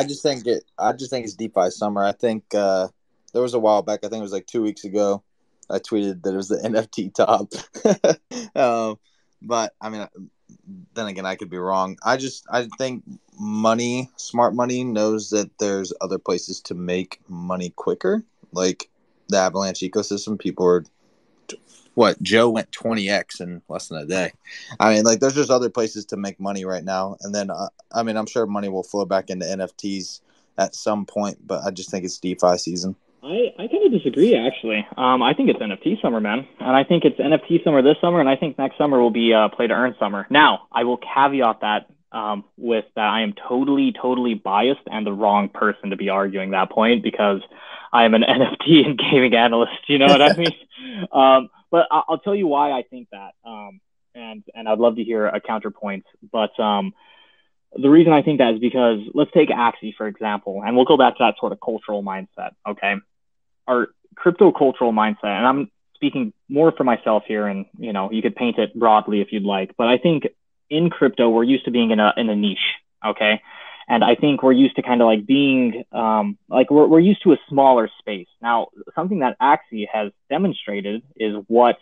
just think it's DeFi summer. I think there was a while back. I think it was like 2 weeks ago. I tweeted that it was the NFT top. But I mean, then again, I could be wrong. I think smart money knows that there's other places to make money quicker, like the Avalanche ecosystem. People are Joe went 20x in less than a day. I mean, like, there's just other places to make money right now. And then, I mean, I'm sure money will flow back into NFTs at some point, but I just think it's DeFi season. I kind of disagree, actually. I think it's NFT summer, man. And I think it's NFT summer this summer, and I think next summer will be play to earn summer. Now, I will caveat that with that I am totally, totally biased and the wrong person to be arguing that point, because I am an NFT and gaming analyst. You know what I mean? But I'll tell you why I think that. And I'd love to hear a counterpoint. But the reason I think that is because let's take Axie, for example, and we'll go back to that sort of cultural mindset, okay? Our crypto cultural mindset, and I'm speaking more for myself here, and, you know, you could paint it broadly if you'd like, but I think in crypto, we're used to being in a niche, okay? And I think we're used to kind of like being, like we're used to a smaller space. Now, something that Axie has demonstrated is what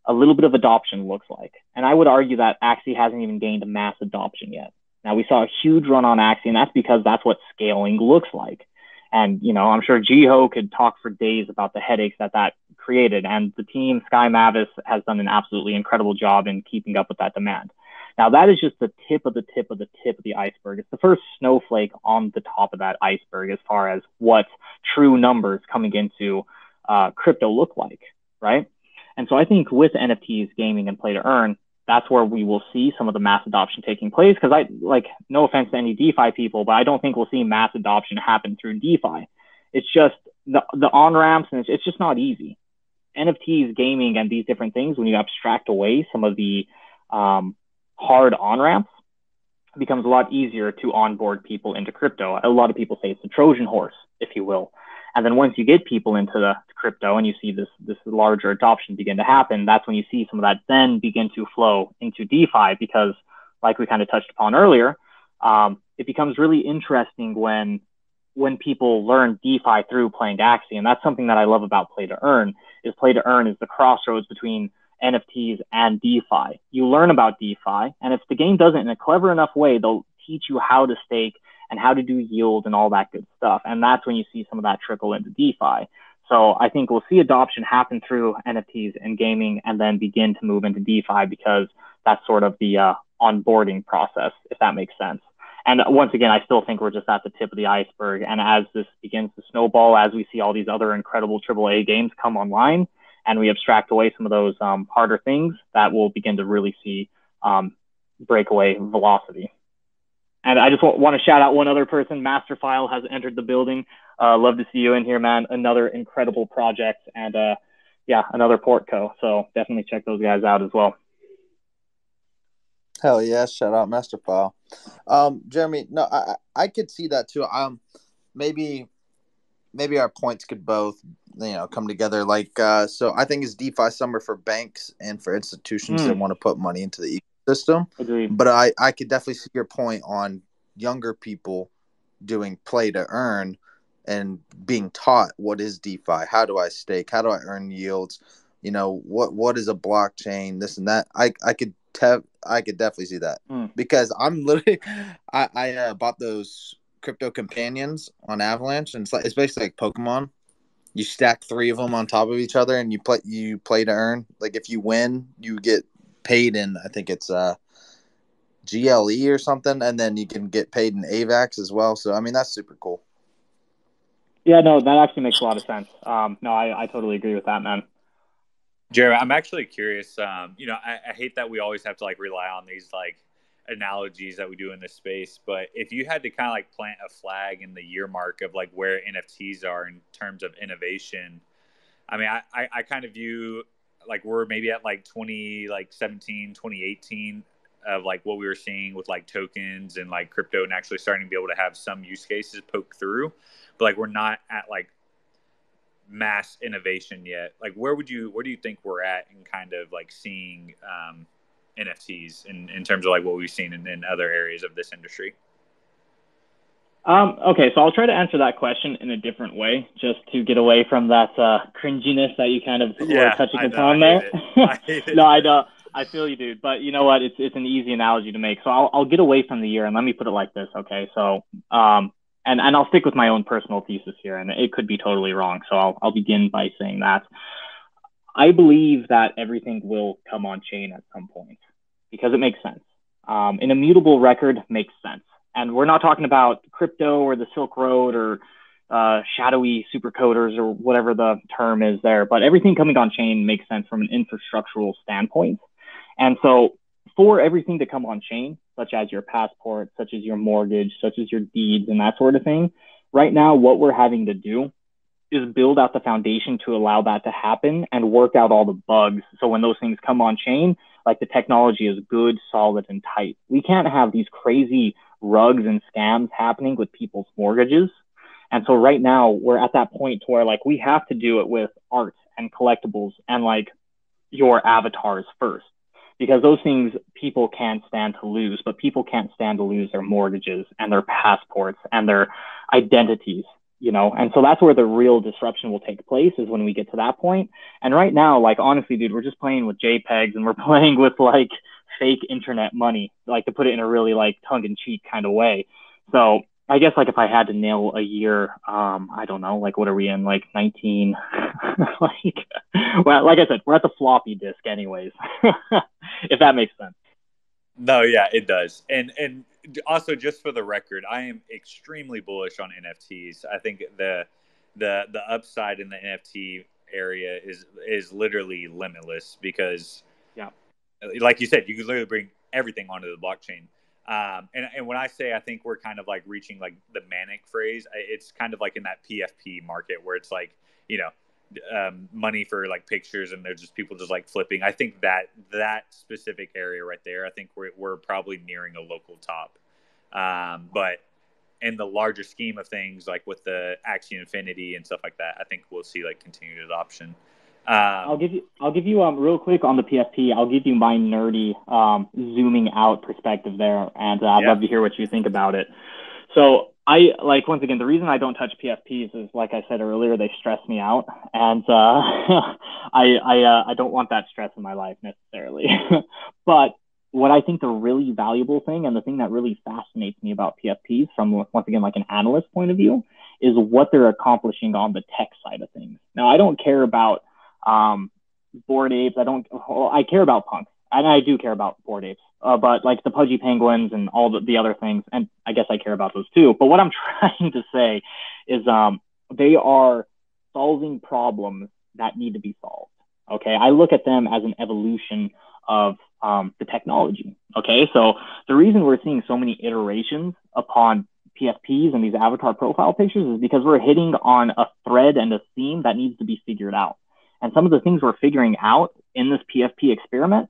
a little bit of adoption looks like. And I would argue that Axie hasn't even gained a mass adoption yet. Now, we saw a huge run on Axie, and that's because that's what scaling looks like. And, you know, I'm sure Jiho could talk for days about the headaches that created. And the team, Sky Mavis, has done an absolutely incredible job in keeping up with that demand. Now, that is just the tip of the tip of the tip of the iceberg. It's the first snowflake on the top of that iceberg as far as what true numbers coming into crypto look like, right? And so I think with NFTs, gaming, and play to earn, that's where we will see some of the mass adoption taking place. Because no offense to any DeFi people, but I don't think we'll see mass adoption happen through DeFi. It's just the on-ramps, and it's just not easy. NFTs, gaming, and these different things, when you abstract away some of the hard on-ramps, it becomes a lot easier to onboard people into crypto. A lot of people say it's the Trojan horse, if you will. And then once you get people into the crypto and you see this larger adoption begin to happen, that's when you see some of that then begin to flow into DeFi, because like we kind of touched upon earlier, it becomes really interesting when people learn DeFi through playing Axie. And that's something that I love about play to earn is the crossroads between NFTs and DeFi. You learn about DeFi, and if the game does it in a clever enough way, they'll teach you how to stake and how to do yield and all that good stuff. And that's when you see some of that trickle into DeFi. So I think we'll see adoption happen through NFTs and gaming and then begin to move into DeFi, because that's sort of the onboarding process, if that makes sense. And once again, I still think we're just at the tip of the iceberg. And as this begins to snowball, as we see all these other incredible AAA games come online, and we abstract away some of those harder things, that will begin to really see breakaway velocity. And I just want to shout out one other person. Masterfile has entered the building. Love to see you in here, man. Another incredible project, and another Portco. So definitely check those guys out as well. Hell yeah! Shout out Masterfile. Jeremy, no, I could see that too. Maybe our points could both, come together. Like, so I think it's DeFi summer for banks and for institutions that want to put money into the ecosystem. Agreed. But I could definitely see your point on younger people doing play to earn and being taught what is DeFi, how do I stake, how do I earn yields, what is a blockchain, this and that. I could definitely see that because I'm literally I bought those crypto companions on Avalanche, and it's basically like Pokemon. You stack 3 of them on top of each other, and you play to earn. Like, if you win, you get paid in, I think it's GLE or something, and then you can get paid in AVAX as well. So I mean, that's super cool. Yeah, no, that actually makes a lot of sense. No, I totally agree with that, man. Jeremy, I'm actually curious. I hate that we always have to rely on these analogies that we do in this space, but if you had to kind of plant a flag in the year mark of where NFTs are in terms of innovation, I mean, I kind of view we're maybe at 2017, 2018 of what we were seeing with tokens and crypto, and actually starting to be able to have some use cases poke through, but we're not at mass innovation yet. Where do you think we're at in kind of seeing NFTs in terms of like what we've seen in other areas of this industry? Okay, so I'll try to answer that question in a different way, just to get away from that cringiness that you kind of were touching upon there. I hate it. No, I know. I feel you, dude. But you know what? It's an easy analogy to make. So I'll get away from the year, and let me put it like this, okay? So and I'll stick with my own personal thesis here, and it could be totally wrong. So I'll begin by saying that I believe that everything will come on chain at some point because it makes sense. An immutable record makes sense. And we're not talking about crypto or the Silk Road or shadowy supercoders or whatever the term is there, but everything coming on chain makes sense from an infrastructural standpoint. And so for everything to come on chain, such as your passport, such as your mortgage, such as your deeds and that sort of thing, right now what we're having to do is build out the foundation to allow that to happen and work out all the bugs. So when those things come on chain, like the technology is good, solid, and tight. We can't have these crazy rugs and scams happening with people's mortgages. And so right now we're at that point to where like we have to do it with art and collectibles and like your avatars first, because those things people can't stand to lose, but people can't stand to lose their mortgages and their passports and their identities, you know? And so that's where the real disruption will take place, is when we get to that point. And right now, like, honestly, dude, we're just playing with JPEGs and we're playing with like fake internet money, like to put it in a really like tongue-in-cheek kind of way. So I guess like if I had to nail a year, I don't know, like what are we in, like 19, like, well, like I said, we're at the floppy disk anyways, if that makes sense. No, yeah, it does. And also, just for the record, I am extremely bullish on NFTs. I think the upside in the NFT area is literally limitless, because yeah, like you said, you can literally bring everything onto the blockchain. And when I say I think we're kind of like reaching like the manic phrase, it's kind of like in that PFP market where it's like, you know, money for like pictures and there's just people just like flipping. I think that specific area right there, I think we're probably nearing a local top. But in the larger scheme of things, like with the Axie Infinity and stuff like that, I think we'll see like continued adoption. I'll give you real quick on the PFP. I'll give you my nerdy zooming out perspective there, and I'd love to hear what you think about it. So I like, once again, the reason I don't touch PFPs is, like I said earlier, they stress me out, and I don't want that stress in my life necessarily. But what I think the really valuable thing, and the thing that really fascinates me about PFPs from, once again, like an analyst point of view, is what they're accomplishing on the tech side of things. Now, I don't care about Bored Apes. I care about punks, and I do care about Bored Apes, but like the Pudgy Penguins and all the other things, and I guess I care about those too. But what I'm trying to say is they are solving problems that need to be solved. Okay, I look at them as an evolution of the technology. Okay, so the reason we're seeing so many iterations upon PFPs and these avatar profile pictures is because we're hitting on a thread and a theme that needs to be figured out. And some of the things we're figuring out in this PFP experiment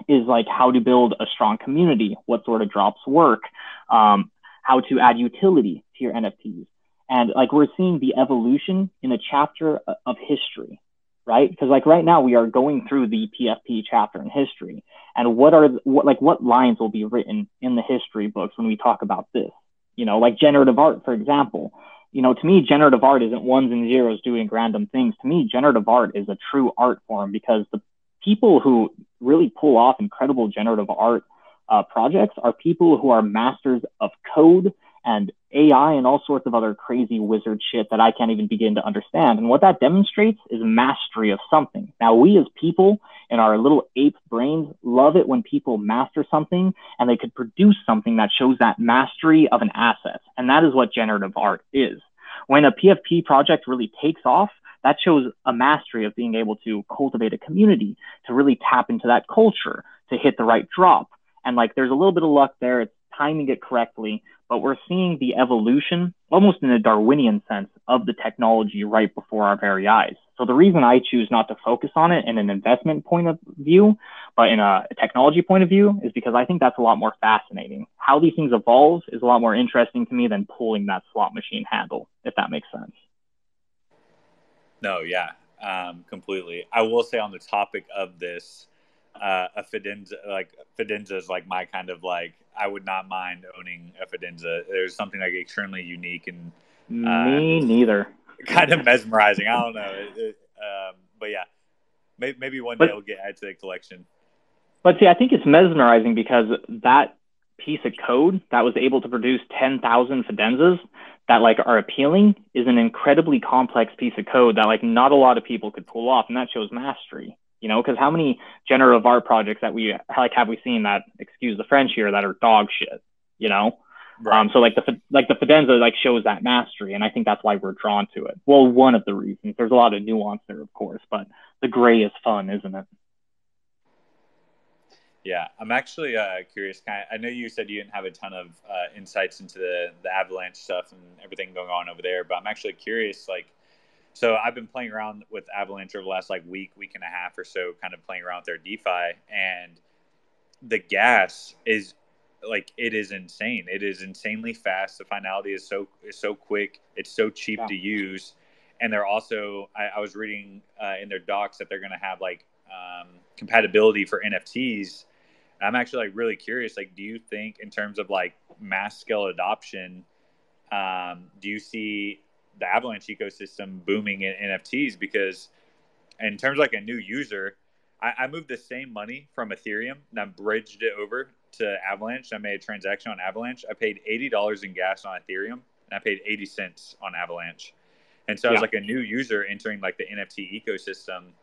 is like how to build a strong community, what sort of drops work, how to add utility to your NFTs. And like we're seeing the evolution in a chapter of history, right? Because like right now we are going through the PFP chapter in history. And what lines will be written in the history books when we talk about this? You know, like generative art, for example. You know, to me, generative art isn't ones and zeros doing random things. To me, generative art is a true art form, because the people who really pull off incredible generative art projects are people who are masters of code and AI and all sorts of other crazy wizard shit that I can't even begin to understand. And what that demonstrates is mastery of something. Now, we as people in our little ape brains love it when people master something and they could produce something that shows that mastery of an asset. And that is what generative art is. When a PFP project really takes off, that shows a mastery of being able to cultivate a community, to really tap into that culture, to hit the right drop. And like, there's a little bit of luck there. It's timing it correctly, but we're seeing the evolution almost in a Darwinian sense of the technology right before our very eyes. So the reason I choose not to focus on it in an investment point of view, but in a technology point of view, is because I think that's a lot more fascinating. How these things evolve is a lot more interesting to me than pulling that slot machine handle, if that makes sense. No, yeah, completely. I will say on the topic of this, a Fidenza. Like Fidenza is like my kind of like, I would not mind owning a Fidenza. There's something like extremely unique and Me neither. kind of mesmerizing. I don't know, but yeah, maybe one day it'll get added to the collection. But see, I think it's mesmerizing because that piece of code that was able to produce 10,000 Fidenzas that like are appealing is an incredibly complex piece of code that like not a lot of people could pull off, and that shows mastery. You know, because how many generative art projects that we like have we seen that, excuse the French here, that are dog shit? You know, right. So like the Fidenza like shows that mastery, and I think that's why we're drawn to it. Well, one of the reasons. There's a lot of nuance there, of course, but the gray is fun, isn't it? Yeah, I'm actually curious. I know you said you didn't have a ton of insights into the Avalanche stuff and everything going on over there, but I'm actually curious. Like, so I've been playing around with Avalanche over the last like week and a half or so, kind of playing around with their DeFi, and the gas is like, it is insane. It is insanely fast. The finality is so quick. It's so cheap to use, and they're also I was reading in their docs that they're going to have like compatibility for NFTs. I'm actually like really curious. Like, do you think in terms of like mass scale adoption, do you see the Avalanche ecosystem booming in NFTs? Because in terms of like a new user, I moved the same money from Ethereum and I bridged it over to Avalanche. I made a transaction on Avalanche. I paid $80 in gas on Ethereum and I paid 80 cents on Avalanche. And so I was like a new user entering like the NFT ecosystem.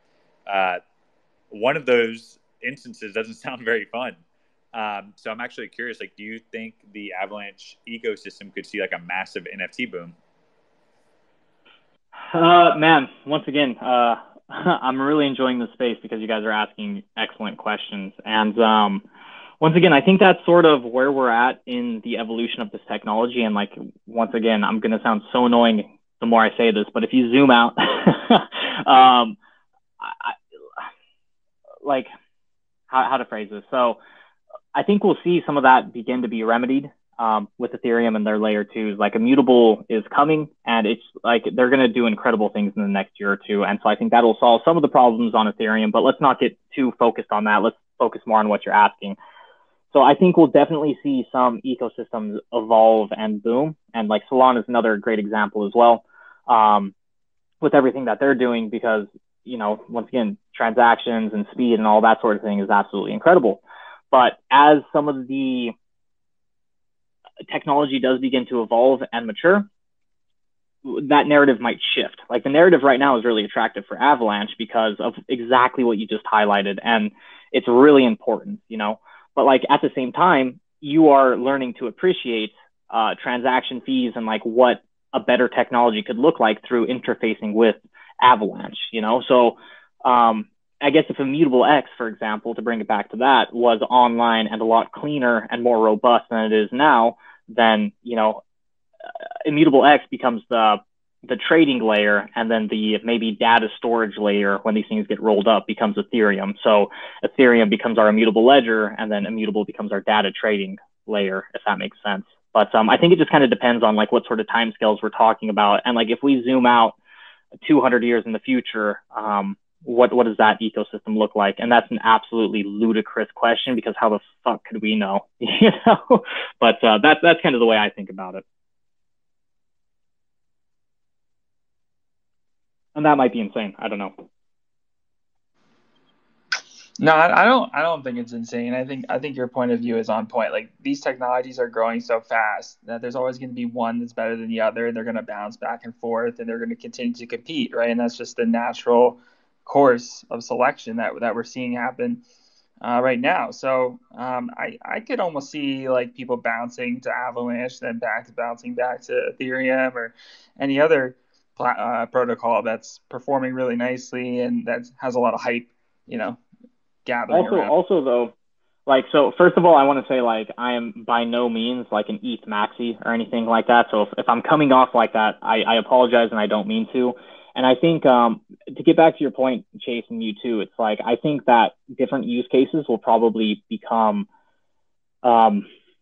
One of those instances doesn't sound very fun. So I'm actually curious, like, do you think the Avalanche ecosystem could see like a massive NFT boom? Man, once again, I'm really enjoying the space because you guys are asking excellent questions. And once again, I think that's sort of where we're at in the evolution of this technology. And like, once again, I'm going to sound so annoying the more I say this, but if you zoom out, like how to phrase this. So I think we'll see some of that begin to be remedied with Ethereum and their layer 2s. Like Immutable is coming, and it's like they're going to do incredible things in the next year or two. And so I think that'll solve some of the problems on Ethereum, but let's not get too focused on that. Let's focus more on what you're asking. So I think we'll definitely see some ecosystems evolve and boom. And like Solana is another great example as well, with everything that they're doing, because, you know, once again, transactions and speed and all that sort of thing is absolutely incredible. But as some of the technology does begin to evolve and mature, that narrative might shift. Like the narrative right now is really attractive for Avalanche because of exactly what you just highlighted. And it's really important, you know, but like at the same time, you are learning to appreciate transaction fees and like what a better technology could look like through interfacing with Avalanche, you know? So I guess if Immutable X, for example, to bring it back to that, was online and a lot cleaner and more robust than it is now, then, you know, Immutable X becomes the trading layer, and then the maybe data storage layer, when these things get rolled up, becomes Ethereum. So Ethereum becomes our immutable ledger, and then Immutable becomes our data trading layer, if that makes sense. But I think it just kind of depends on like what sort of timescales we're talking about. And like if we zoom out 200 years in the future, what does that ecosystem look like? And that's an absolutely ludicrous question, because how the fuck could we know? You know, but that's kind of the way I think about it. And that might be insane. I don't know. No, I don't think it's insane. I think your point of view is on point. Like, these technologies are growing so fast that there's always going to be one that's better than the other, and they're going to bounce back and forth, and they're going to continue to compete, right? And that's just the natural course of selection that we're seeing happen right now. So I could almost see like people bouncing to Avalanche, then bouncing back to Ethereum or any other protocol that's performing really nicely and that has a lot of hype, you know, gathering around. Also though, like, so first of all, I want to say, like, I am by no means like an ETH maxi or anything like that. So if I'm coming off like that, I apologize, and I don't mean to. And I think to get back to your point, Chase, and you too, it's like, I think that different use cases will probably become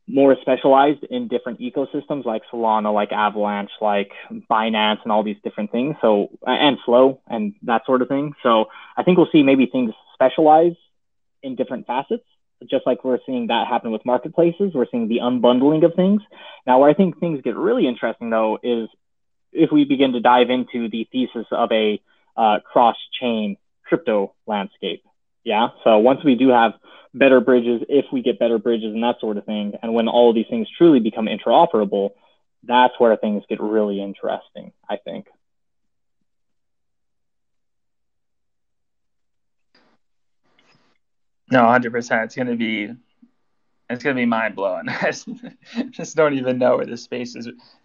more specialized in different ecosystems, like Solana, like Avalanche, like Binance, and all these different things. So, and Flow and that sort of thing. So I think we'll see maybe things specialize in different facets. Just like we're seeing that happen with marketplaces, we're seeing the unbundling of things. Now, where I think things get really interesting, though, is if we begin to dive into the thesis of a cross-chain crypto landscape. Yeah. So once we do have better bridges, if we get better bridges and that sort of thing, and when all of these things truly become interoperable, that's where things get really interesting, I think. No, 100%. It's gonna be mind blowing. I just don't even know where this space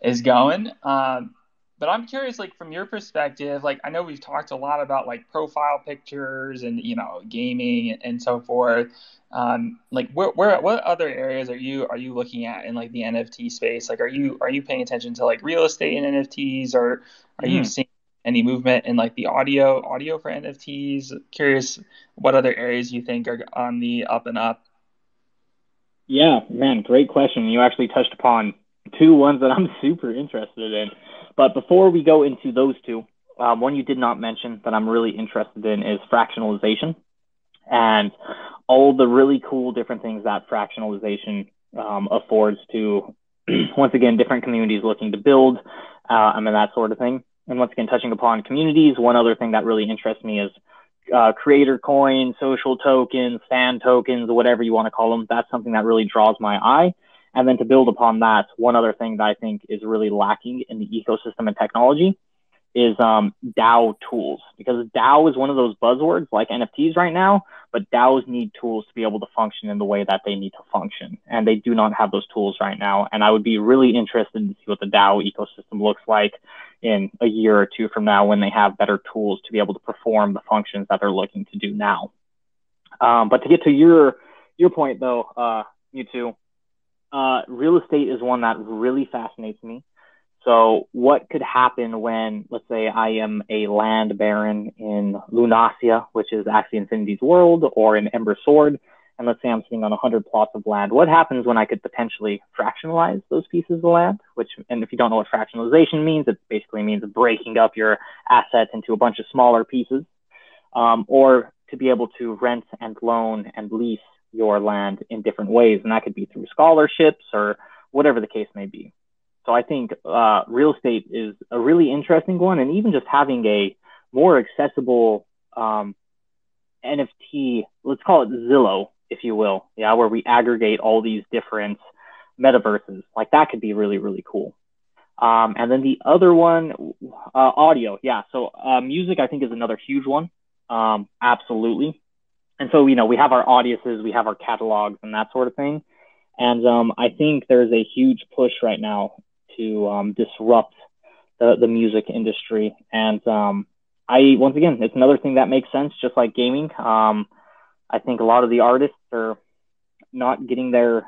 is going. But I'm curious, like from your perspective, like I know we've talked a lot about like profile pictures and gaming and so forth. Like what other areas are you looking at in like the NFT space? Like are you paying attention to like real estate and NFTs, or are you seeing any movement in like the audio for NFTs? Curious what other areas you think are on the up and up. Yeah, man, great question. You actually touched upon two ones that I'm super interested in. But before we go into those two, one you did not mention that I'm really interested in is fractionalization and all the really cool different things that fractionalization affords to, once again, different communities looking to build, that sort of thing. And once again, touching upon communities, one other thing that really interests me is creator coins, social tokens, fan tokens, whatever you want to call them. That's something that really draws my eye. And then to build upon that, one other thing that I think is really lacking in the ecosystem and technology is DAO tools, because DAO is one of those buzzwords like NFTs right now, but DAOs need tools to be able to function in the way that they need to function. And they do not have those tools right now. And I would be really interested to see what the DAO ecosystem looks like in a year or two from now when they have better tools to be able to perform the functions that they're looking to do now. But to get to your point though, you two, real estate is one that really fascinates me. So what could happen when, let's say, I am a land baron in Lunacia, which is actually Infinity's world, or in Ember Sword, and let's say I'm sitting on 100 plots of land. What happens when I could potentially fractionalize those pieces of land? And if you don't know what fractionalization means, it basically means breaking up your assets into a bunch of smaller pieces, or to be able to rent and loan and lease your land in different ways. And that could be through scholarships or whatever the case may be. So I think real estate is a really interesting one, and even just having a more accessible NFT, let's call it Zillow, if you will, yeah, where we aggregate all these different metaverses, like that could be really, really cool. And then the other one, audio, yeah. So music, I think, is another huge one, absolutely. And so, we have our audiences, we have our catalogs and that sort of thing. And I think there's a huge push right now to disrupt the music industry. And once again, it's another thing that makes sense, just like gaming. I think a lot of the artists are not getting their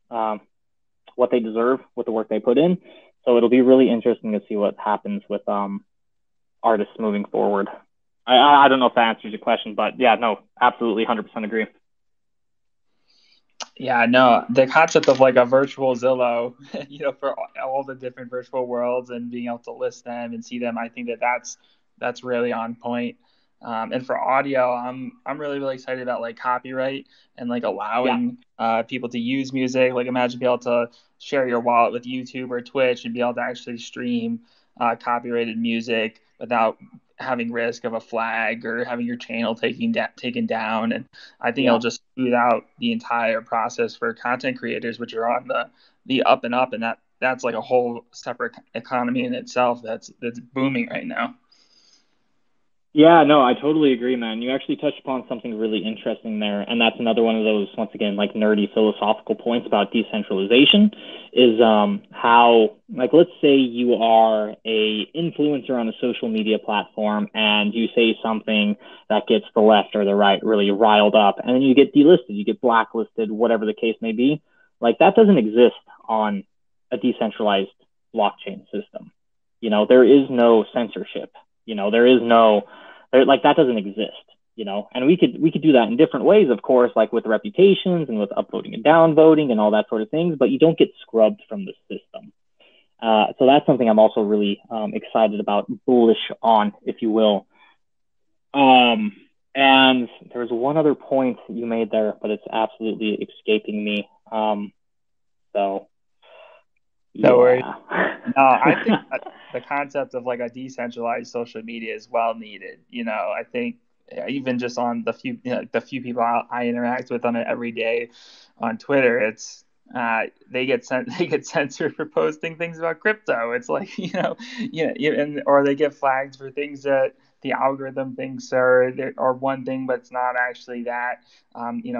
what they deserve with the work they put in. So it'll be really interesting to see what happens with artists moving forward. I don't know if that answers your question, but yeah, no, absolutely 100% agree. Yeah, no, the concept of like a virtual Zillow, for all the different virtual worlds and being able to list them and see them, I think that's really on point. And for audio, I'm really, really excited about like copyright and like allowing people to use music. Like imagine being able to share your wallet with YouTube or Twitch and be able to actually stream copyrighted music without having risk of a flag or having your channel taken down. And I think it'll just smooth out the entire process for content creators, which are on the up and up, and that's like a whole separate economy in itself that's booming right now. Yeah, no, I totally agree, man. You actually touched upon something really interesting there. And that's another one of those, once again, like nerdy philosophical points about decentralization is how, like, let's say you are a influencer on a social media platform and you say something that gets the left or the right really riled up, and then you get delisted, you get blacklisted, whatever the case may be. Like, that doesn't exist on a decentralized blockchain system. There is no censorship. There is no... like that doesn't exist, and we could do that in different ways, of course, like with reputations and with upvoting and downvoting and all that sort of things, but you don't get scrubbed from the system. So that's something I'm also really excited about, bullish on, if you will. And And there was one other point you made there, but it's absolutely escaping me. So, yeah. No worries. No, I think the concept of like a decentralized social media is well needed. You know, I think even just on the few people I interact with on it every day on Twitter, it's they get censored for posting things about crypto. It's like and or they get flagged for things that the algorithm thinks are one thing, but it's not actually that.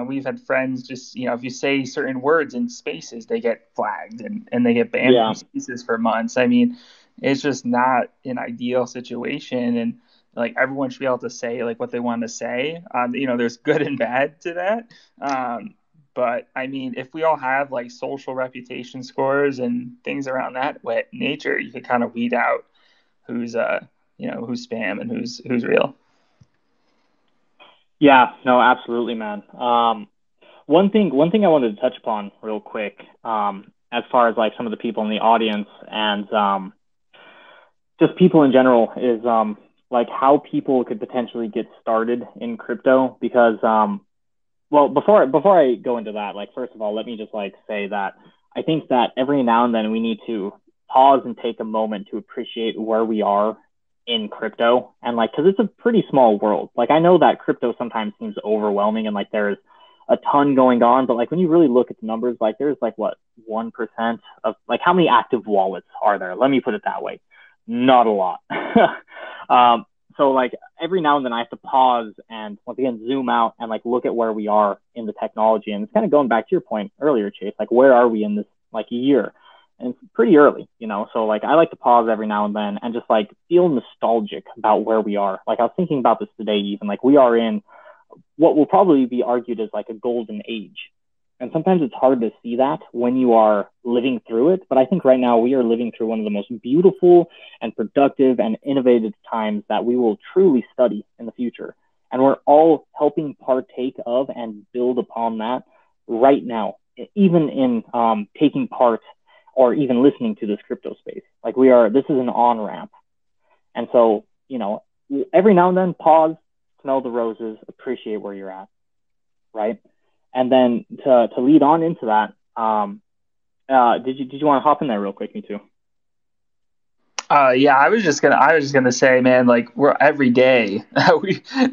We've had friends just, if you say certain words in spaces, they get flagged and they get banned from spaces for months. I mean, it's just not an ideal situation. And like everyone should be able to say like what they want to say. There's good and bad to that. But I mean, if we all have like social reputation scores and things around that nature, you could kind of weed out who's who's spam and who's real. Yeah, no, absolutely, man. One thing I wanted to touch upon real quick, as far as like some of the people in the audience and just people in general is like how people could potentially get started in crypto. Because well, before I go into that, like first of all, let me just like say that I think that every now and then we need to pause and take a moment to appreciate where we are in crypto. And like, cause it's a pretty small world. Like I know that crypto sometimes seems overwhelming and like there's a ton going on, but like when you really look at the numbers, like there's like what, 1% of like how many active wallets are there? Let me put it that way. Not a lot. So like every now and then I have to pause and once again, zoom out and like look at where we are in the technology. And it's kind of going back to your point earlier, Chase, like where are we in this like year? And it's pretty early, so like I like to pause every now and then and just like feel nostalgic about where we are. Like I was thinking about this today, even like we are in what will probably be argued as like a golden age. And sometimes it's hard to see that when you are living through it. But I think right now we are living through one of the most beautiful and productive and innovative times that we will truly study in the future. And we're all helping partake of and build upon that right now, even in taking part or even listening to this crypto space. Like this is an on-ramp. And so, every now and then pause, smell the roses, appreciate where you're at, right? And then to lead on into that, did you want to hop in there real quick, me too? Yeah, I was just gonna say, man, like we're every day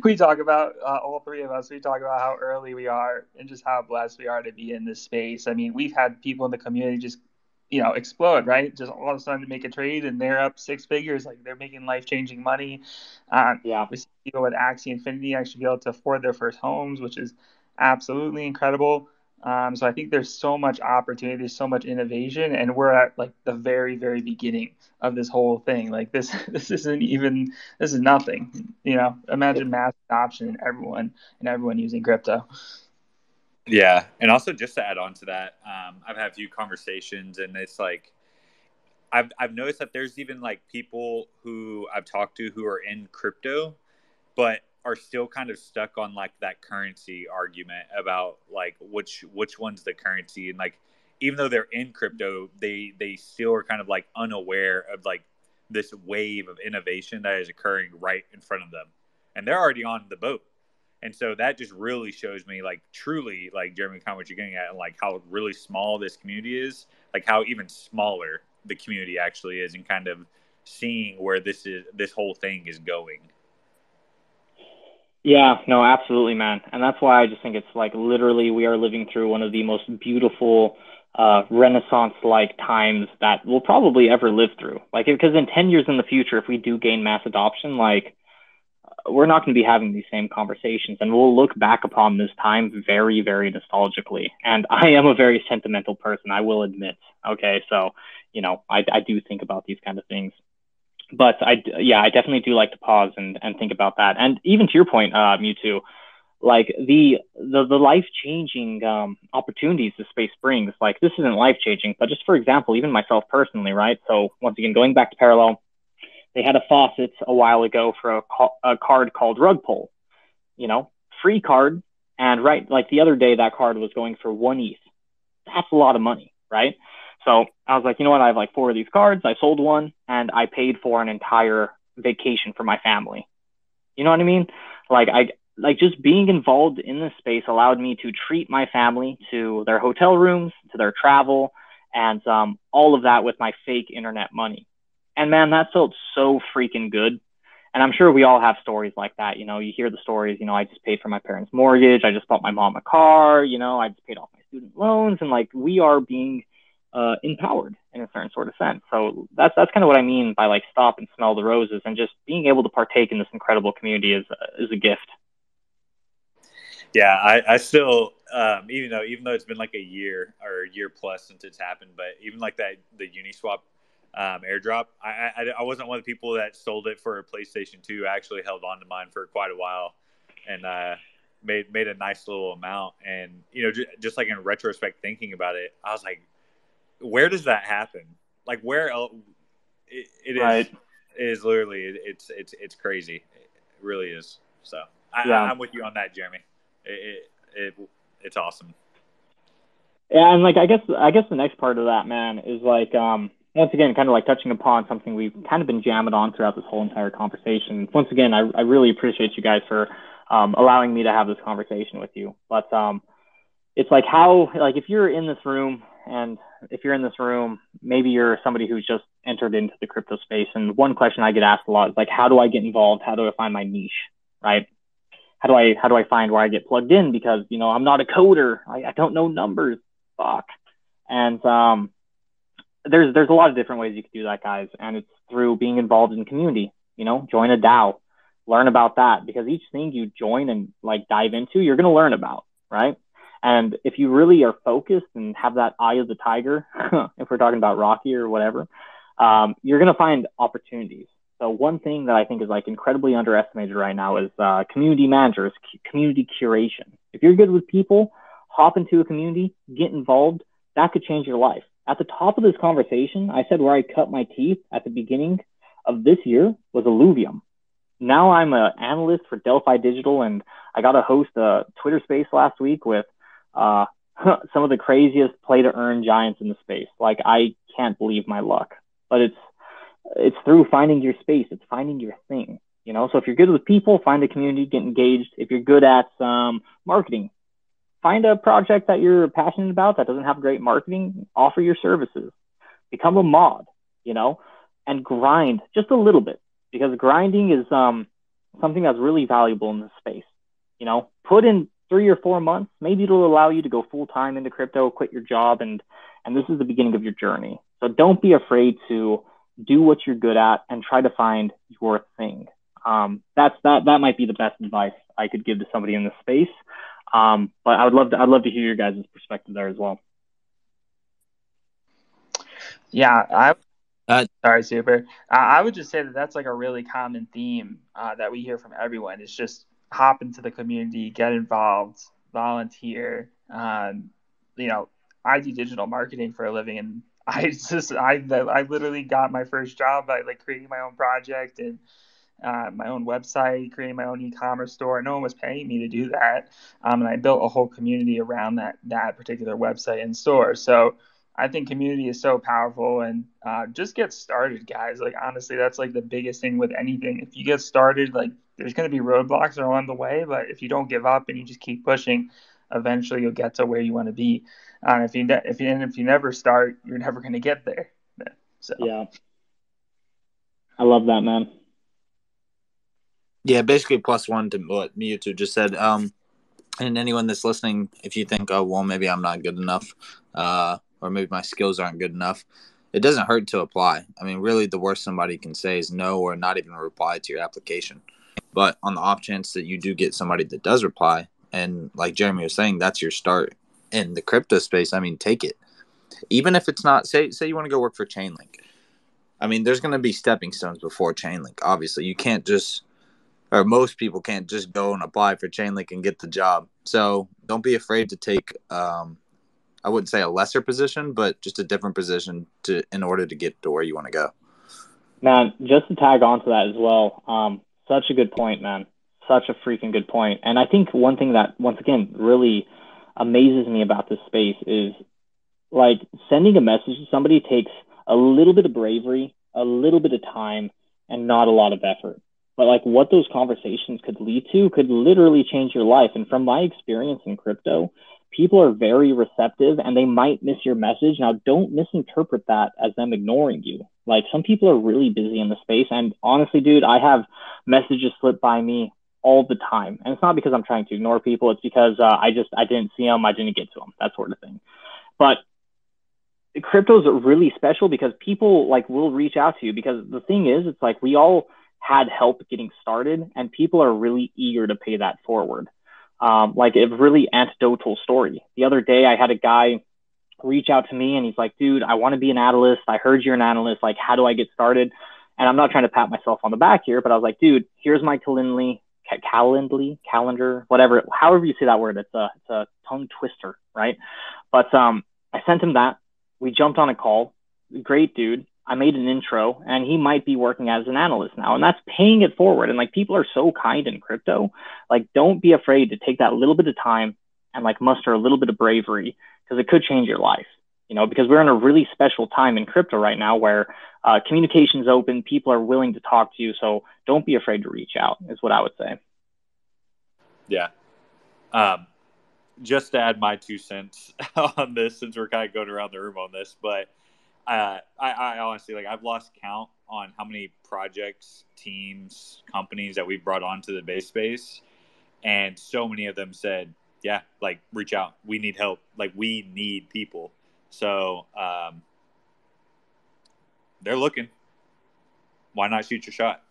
we talk about all three of us. We talk about how early we are and just how blessed we are to be in this space. I mean, we've had people in the community just explode, right? Just all of a sudden make a trade and they're up 6 figures, like they're making life-changing money. We see people with Axie Infinity actually be able to afford their first homes, which is absolutely incredible. So I think there's so much opportunity, there's so much innovation, and we're at like the very, very beginning of this whole thing. Like this is nothing. Imagine mass adoption and everyone using crypto. Yeah, and also just to add on to that, I've had a few conversations, and it's like I've noticed that there's even like people who I've talked to who are in crypto, but are still kind of stuck on like that currency argument about like which one's the currency, and like even though they're in crypto, they still are kind of like unaware of like this wave of innovation that is occurring right in front of them, and they're already on the boat. And so that just really shows me, like, truly, like, Jeremy, kind of what you're getting at, and, like, how really small this community is, like, how even smaller the community actually is, and kind of seeing where this whole thing is going. Yeah, no, absolutely, man. And that's why I just think it's, like, literally we are living through one of the most beautiful Renaissance-like times that we'll probably ever live through. Like, because in 10 years in the future, if we do gain mass adoption, like, we're not going to be having these same conversations, and we'll look back upon this time very, very nostalgically. And I am a very sentimental person, I will admit. Okay, so I do think about these kind of things, but I definitely do like to pause and think about that. And even to your point, Mewtwo, like the life-changing opportunities the space brings. Like this isn't life-changing, but just for example, even myself personally, right? So once again, going back to Parallel. They had a faucet a while ago for a card called Rug Pull, free card. And right, like the other day, that card was going for 1 ETH. That's a lot of money, right? So I was like, you know what? I have like 4 of these cards. I sold one and I paid for an entire vacation for my family. You know what I mean? Like like just being involved in this space allowed me to treat my family to their hotel rooms, to their travel, and all of that with my fake internet money. And man, that felt so freaking good. And I'm sure we all have stories like that. You know, you hear the stories, you know, I just paid for my parents' mortgage. I just bought my mom a car. You know, I just paid off my student loans. And like, we are being empowered in a certain sort of sense. So that's kind of what I mean by like stop and smell the roses, and just being able to partake in this incredible community is a gift. Yeah, I still, even though it's been like a year or a year plus since it's happened, but even like that, the Uniswap airdrop, I wasn't one of the people that sold it for a PlayStation 2. I actually held on to mine for quite a while, and made a nice little amount. And you know, just like in retrospect, thinking about it, I was like, where does that happen? Like where else? It Right. is literally it's crazy. It really is. So I'm with you on that, Jeremy. It's awesome. Yeah, and like I guess the next part of that, man, is like once again kind of like touching upon something we've kind of been jamming on throughout this whole entire conversation. Once again, I really appreciate you guys for allowing me to have this conversation with you. But it's like how, like if you're in this room, and if you're in this room, maybe you're somebody who's just entered into the crypto space, and one question I get asked a lot is like, how do I get involved? How do I find my niche, right? How do I find where I get plugged in? Because, you know, I'm not a coder. I don't know numbers. Fuck. And there's a lot of different ways you can do that, guys. And it's through being involved in community. You know, join a DAO, learn about that, because each thing you join and like dive into, you're going to learn about, right? And if you really are focused and have that eye of the tiger, if we're talking about Rocky or whatever, you're going to find opportunities. So one thing that I think is like incredibly underestimated right now is community managers, community curation. If you're good with people, hop into a community, get involved. That could change your life. At the top of this conversation, I said where I cut my teeth at the beginning of this year was Illuvium. Now I'm an analyst for Delphi Digital, and I got to host a Twitter space last week with some of the craziest play-to-earn giants in the space. Like, I can't believe my luck. But it's through finding your space. It's finding your thing, you know? So if you're good with people, find a community, get engaged. If you're good at marketing, find a project that you're passionate about that doesn't have great marketing, offer your services, become a mod, you know, and grind just a little bit, because grinding is something that's really valuable in this space. You know, put in 3 or 4 months, maybe it'll allow you to go full time into crypto, quit your job, and this is the beginning of your journey. So don't be afraid to do what you're good at and try to find your thing. That might be the best advice I could give to somebody in this space. But I'd love to hear your guys' perspective there as well. Yeah, sorry, Super. I would just say that that's like a really common theme that we hear from everyone. It's just hop into the community, get involved, volunteer. You know, I do digital marketing for a living, and I literally got my first job by like creating my own project and my own website, creating my own e-commerce store. No one was paying me to do that, and I built a whole community around that particular website and store. So I think community is so powerful, and just get started, guys. Like, honestly, that's like the biggest thing with anything. If you get started, like, there's going to be roadblocks along the way, but if you don't give up and you just keep pushing, eventually you'll get to where you want to be. If you never start, you're never going to get there. So yeah, I love that, man. Yeah, basically +1 to what Mewtwo just said. And anyone that's listening, if you think, oh, well, maybe I'm not good enough, or maybe my skills aren't good enough, it doesn't hurt to apply. I mean, really, the worst somebody can say is no, or not even reply to your application. But on the off chance that you do get somebody that does reply, and like Jeremy was saying, that's your start in the crypto space, I mean, take it. Even if it's not, say you want to go work for Chainlink. I mean, there's going to be stepping stones before Chainlink. Obviously, you can't just, or most people can't just go and apply for Chainlink and get the job. So don't be afraid to take, I wouldn't say a lesser position, but just a different position in order to get to where you want to go. Man, just to tag on to that as well, such a good point, man. Such a freaking good point. And I think one thing that, once again, really amazes me about this space is, like, sending a message to somebody takes a little bit of bravery, a little bit of time, and not a lot of effort. but like what those conversations could lead to could literally change your life. And from my experience in crypto, people are very receptive and they might miss your message. Now, don't misinterpret that as them ignoring you. Like, some people are really busy in the space. And honestly, dude, I have messages slip by me all the time. And it's not because I'm trying to ignore people. It's because I didn't see them. I didn't get to them, that sort of thing. But crypto is really special because people like will reach out to you, because the thing is, it's like we all had help getting started and people are really eager to pay that forward. Like a really anecdotal story. The other day I had a guy reach out to me and he's like, dude, I want to be an analyst. I heard you're an analyst. Like, how do I get started? And I'm not trying to pat myself on the back here, but I was like, dude, here's my calendar, whatever, however you say that word. It's a tongue twister, right? But I sent him that. We jumped on a call. Great dude. I made an intro and he might be working as an analyst now, and that's paying it forward. And like, people are so kind in crypto. Like, don't be afraid to take that little bit of time and like muster a little bit of bravery, because it could change your life, you know, because we're in a really special time in crypto right now where communication's open, people are willing to talk to you. So don't be afraid to reach out is what I would say. Yeah. Just to add my 2 cents on this, since we're kind of going around the room on this, but I honestly, like, I've lost count on how many projects, teams, companies that we've brought onto the base space. And so many of them said, yeah, like, reach out. We need help. Like, we need people. So they're looking. Why not shoot your shot?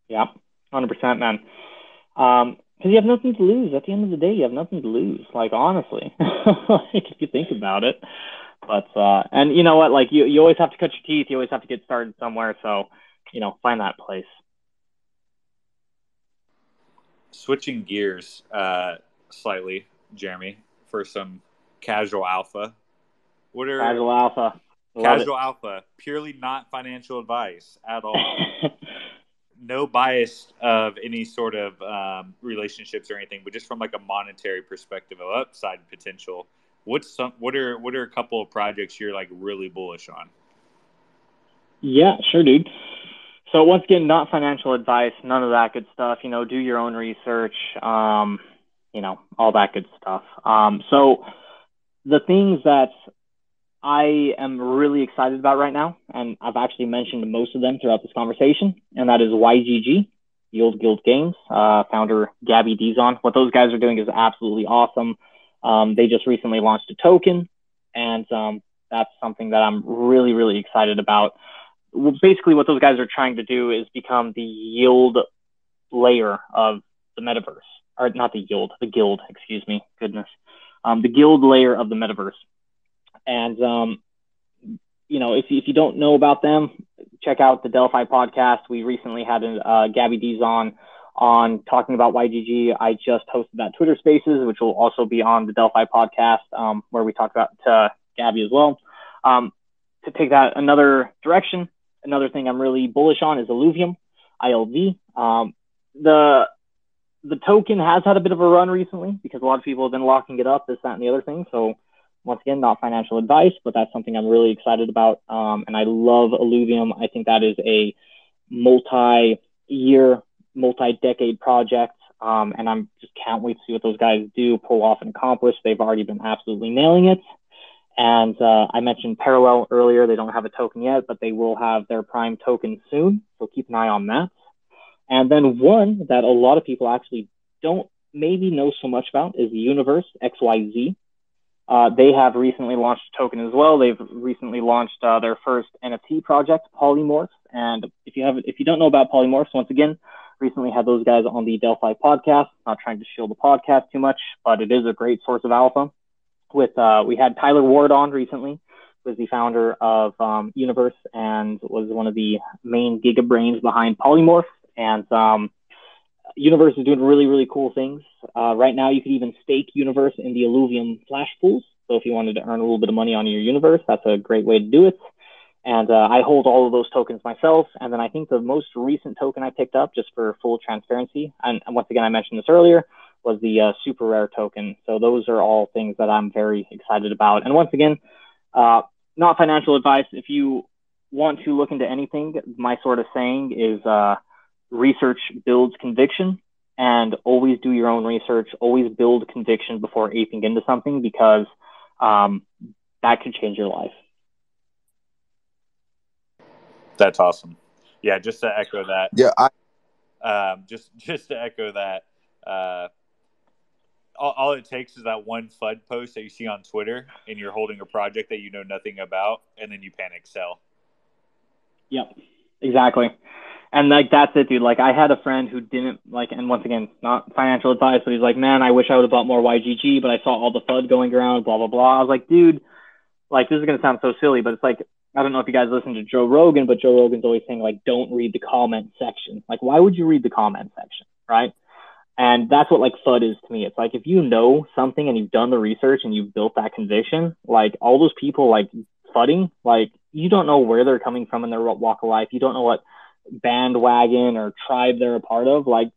Yeah, 100%, man. Because you have nothing to lose. At the end of the day, you have nothing to lose. Like, honestly, like, if you think about it. But and you know what? Like, you always have to cut your teeth. You always have to get started somewhere. So, you know, find that place. Switching gears slightly, Jeremy, for some casual alpha. What are Casual alpha? Casual alpha, purely not financial advice at all. No bias of any sort of relationships or anything, but just from like a monetary perspective of upside potential. What are a couple of projects you're like really bullish on? Yeah, sure, dude. So once again, not financial advice, none of that good stuff. You know, do your own research. You know, all that good stuff. So the things that I am really excited about right now, and I've actually mentioned most of them throughout this conversation, and that is YGG, Yield Guild Games, founder Gabby Dizon. What those guys are doing is absolutely awesome. They just recently launched a token, and that's something that I'm really, really excited about. Basically, what those guys are trying to do is become the yield layer of the metaverse. Or not the yield, the guild, excuse me, goodness. The guild layer of the metaverse. And, you know, if you don't know about them, check out the Delphi podcast. We recently had Gabby Dizon on talking about YGG. I just hosted that Twitter Spaces, which will also be on the Delphi podcast, where we talked about Gabby as well. To take that another direction, another thing I'm really bullish on is Illuvium, ILV. The token has had a bit of a run recently because a lot of people have been locking it up, this, that, and the other thing. So once again, not financial advice, but that's something I'm really excited about. And I love Illuvium. I think that is a multi-year, multi-decade project. And I'm just can't wait to see what those guys do, pull off, and accomplish. They've already been absolutely nailing it. And I mentioned Parallel earlier. They don't have a token yet, but they will have their Prime token soon. So keep an eye on that. And then one that a lot of people actually don't maybe know so much about is the Universe, XYZ. They have recently launched a token as well. They've recently launched their first NFT project, Polymorphs. And if you don't know about Polymorphs, once again, recently had those guys on the Delphi podcast. Not trying to shield the podcast too much, but it is a great source of alpha. We had Tyler Ward on recently, who is the founder of Universe and was one of the main giga brains behind Polymorph. And Universe is doing really, really cool things. Right now, you could even stake Universe in the Illuvium flash pools. So if you wanted to earn a little bit of money on your Universe, that's a great way to do it. And I hold all of those tokens myself. And then I think the most recent token I picked up, just for full transparency, and once again, I mentioned this earlier, was the super rare token. So those are all things that I'm very excited about. And once again, not financial advice. If you want to look into anything, my sort of saying is research builds conviction, and always do your own research. Always build conviction before aping into something, because that could change your life. That's awesome. Yeah, just to echo that. Yeah, just to echo that. All it takes is that one FUD post that you see on Twitter, and you're holding a project that you know nothing about, and then you panic sell. Yep, exactly. And like, that's it, dude. Like, I had a friend who didn't like, and once again, not financial advice, but he's like, man, I wish I would have bought more YGG, but I saw all the FUD going around, blah, blah, blah. I was like, dude, like, this is going to sound so silly, but it's like, I don't know if you guys listen to Joe Rogan, but Joe Rogan's always saying, like, don't read the comment section. Like, why would you read the comment section, right? And that's what, like, FUD is to me. It's like, if you know something and you've done the research and you've built that conviction, like, all those people, like, FUDding, like, you don't know where they're coming from in their walk of life. You don't know what bandwagon or tribe they're a part of. Like,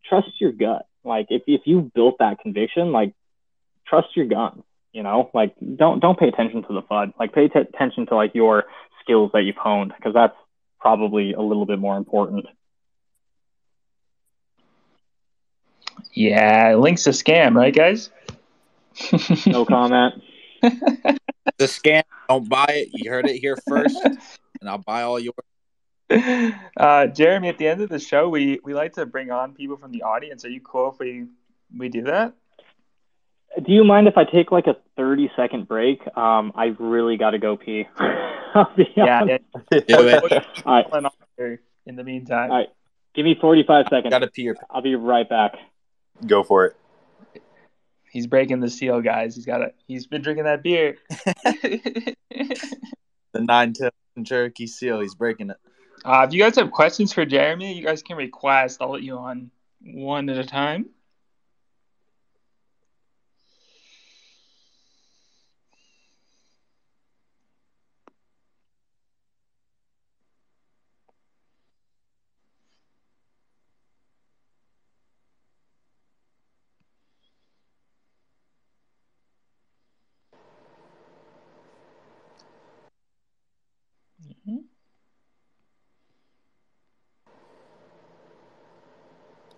trust your gut. Like, if you built that conviction, like, trust your gun. You know, like, don't pay attention to the FUD. Like, pay attention to, like, your skills that you've honed, because that's probably a little bit more important. Yeah, link's a scam, right, guys? No comment. the scam. Don't buy it. You heard it here first, and I'll buy all yours. Jeremy, at the end of the show, we like to bring on people from the audience. Are you cool if we do that? Do you mind if I take like a 30-second break? I've really got to go pee. I'll be honest. Do it. All right. In the meantime. All right. Give me 45 seconds. Gotta pee. I'll be right back. Go for it. He's breaking the seal, guys. He's been drinking that beer. The 9-tailed Cherokee seal. He's breaking it. If you guys have questions for Jeremy, you guys can request. I'll let you on one at a time.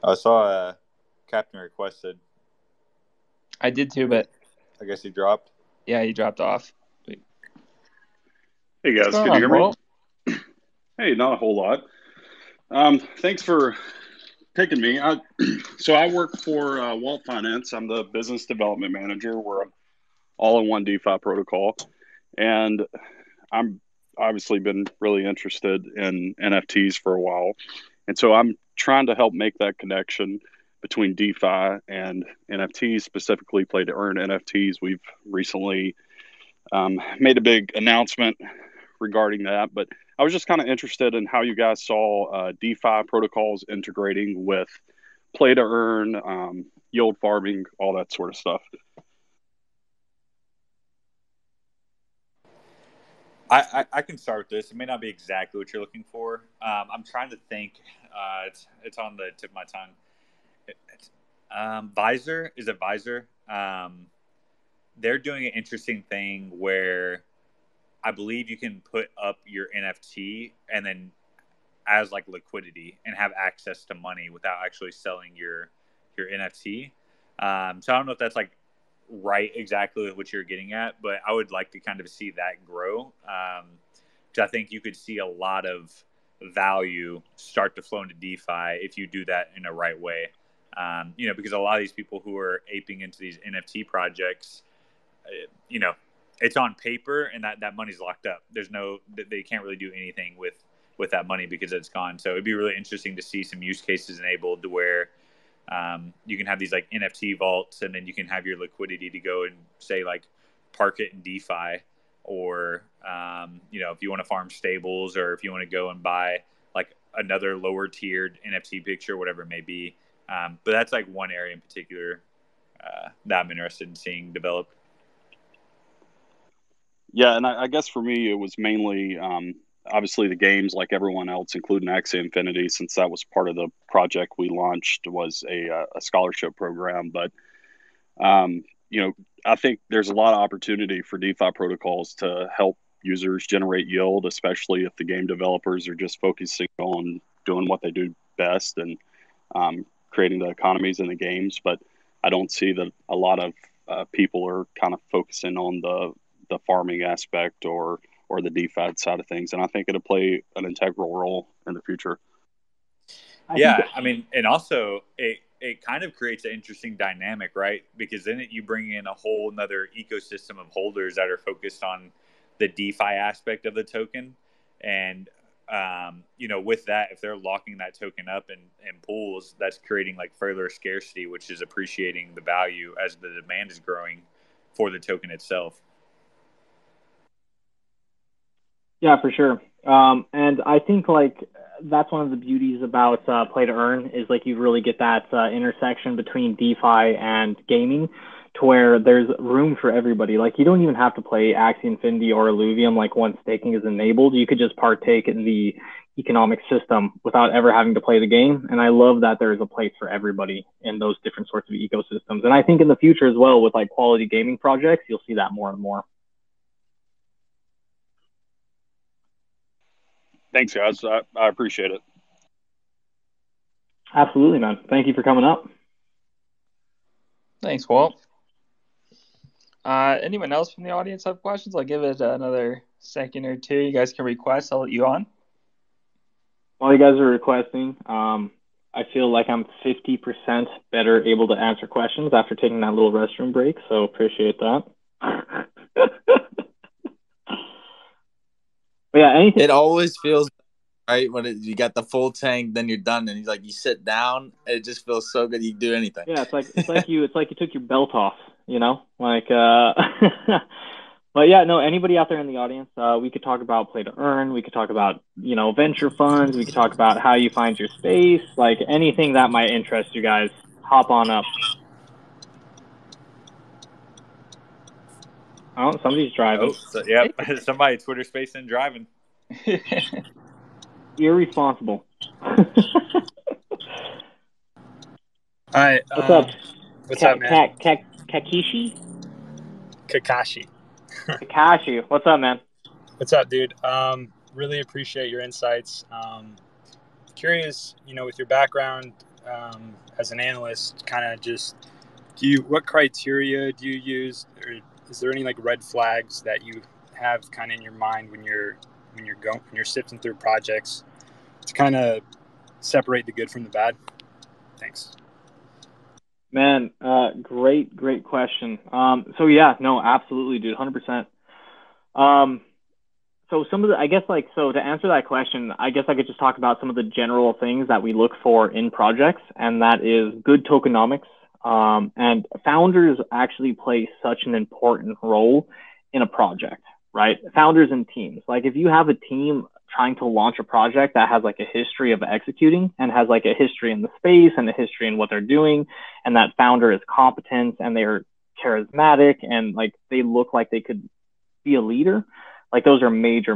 I saw Captain requested. I did too, but I guess he dropped. Yeah, he dropped off. Hey guys, can you hear me? Hey, not a whole lot. Thanks for picking me. So I work for Walt Finance. I'm the business development manager. We're an all-in-one DeFi protocol, and I'm obviously been really interested in NFTs for a while, and so I'm trying to help make that connection between DeFi and NFTs, specifically play to earn NFTs. We've recently made a big announcement regarding that, but I was just kind of interested in how you guys saw DeFi protocols integrating with play to earn, yield farming, all that sort of stuff. I can start with this. It may not be exactly what you're looking for. I'm trying to think. It's on the tip of my tongue. Visor, is it Visor? They're doing an interesting thing where I believe you can put up your NFT and then as like liquidity and have access to money without actually selling your NFT. So I don't know if that's like right exactly what you're getting at, but I would like to kind of see that grow. Because I think you could see a lot of value start to flow into DeFi if you do that in a right way. Because a lot of these people who are aping into these NFT projects, it's on paper and that money's locked up. They can't really do anything with that money because it's gone. So it'd be really interesting to see some use cases enabled to where you can have these like NFT vaults, and then you can have your liquidity to go and say like park it in DeFi, or if you want to farm stables, or if you want to go and buy like another lower tiered NFT picture, whatever it may be. But that's like one area in particular that I'm interested in seeing develop. Yeah, and I guess for me, it was mainly obviously the games, like everyone else, including Axie Infinity, since that was part of the project we launched, was a scholarship program. But, I think there's a lot of opportunity for DeFi protocols to help users generate yield, especially if the game developers are just focusing on doing what they do best and creating the economies in the games. But I don't see that a lot of people are kind of focusing on the farming aspect or the DeFi side of things. And I think it'll play an integral role in the future. I mean, and also it kind of creates an interesting dynamic, right? Because then you bring in a whole nother ecosystem of holders that are focused on the DeFi aspect of the token. And, with that, if they're locking that token up in pools, that's creating like further scarcity, which is appreciating the value as the demand is growing for the token itself. Yeah, for sure. And I think like that's one of the beauties about play to earn is like you really get that intersection between DeFi and gaming to where there's room for everybody. Like you don't even have to play Axie Infinity or Illuvium like once staking is enabled. You could just partake in the economic system without ever having to play the game. And I love that there's a place for everybody in those different sorts of ecosystems. And I think in the future as well with like quality gaming projects, you'll see that more and more. Thanks, guys. I appreciate it. Absolutely, man. Thank you for coming up. Thanks, Walt. Anyone else from the audience have questions? I'll give it another second or two. You guys can request. I'll let you on. While you guys are requesting, I feel like I'm 50% better able to answer questions after taking that little restroom break, so appreciate that. But yeah, anything. It always feels right when you got the full tank, then you're done, and you sit down. It just feels so good. You can do anything. Yeah, it's like you took your belt off, like. But yeah, no. Anybody out there in the audience, we could talk about play to earn. We could talk about venture funds. We could talk about how you find your space. Like anything that might interest you guys, hop on up. Oh, somebody's driving. Somebody Twitter space and driving. Irresponsible. Hi. What's up? What's up, man? Kakashi? Kakashi. What's up, man? What's up, dude? Really appreciate your insights. Curious, with your background as an analyst, kind of just what criteria do you use, or is there any like red flags that you have kind of in your mind when you're sifting through projects to kind of separate the good from the bad? Thanks. Man, great question. So yeah, no, absolutely, dude, 100%. So some of the, to answer that question, I guess I could just talk about some of the general things that we look for in projects, and that is good tokenomics. And founders actually play such an important role in a project, right? Founders and teams. Like if you have a team trying to launch a project that has like a history of executing and has like a history in the space and a history in what they're doing, and that founder is competent and they're charismatic and like they look like they could be a leader, like those are major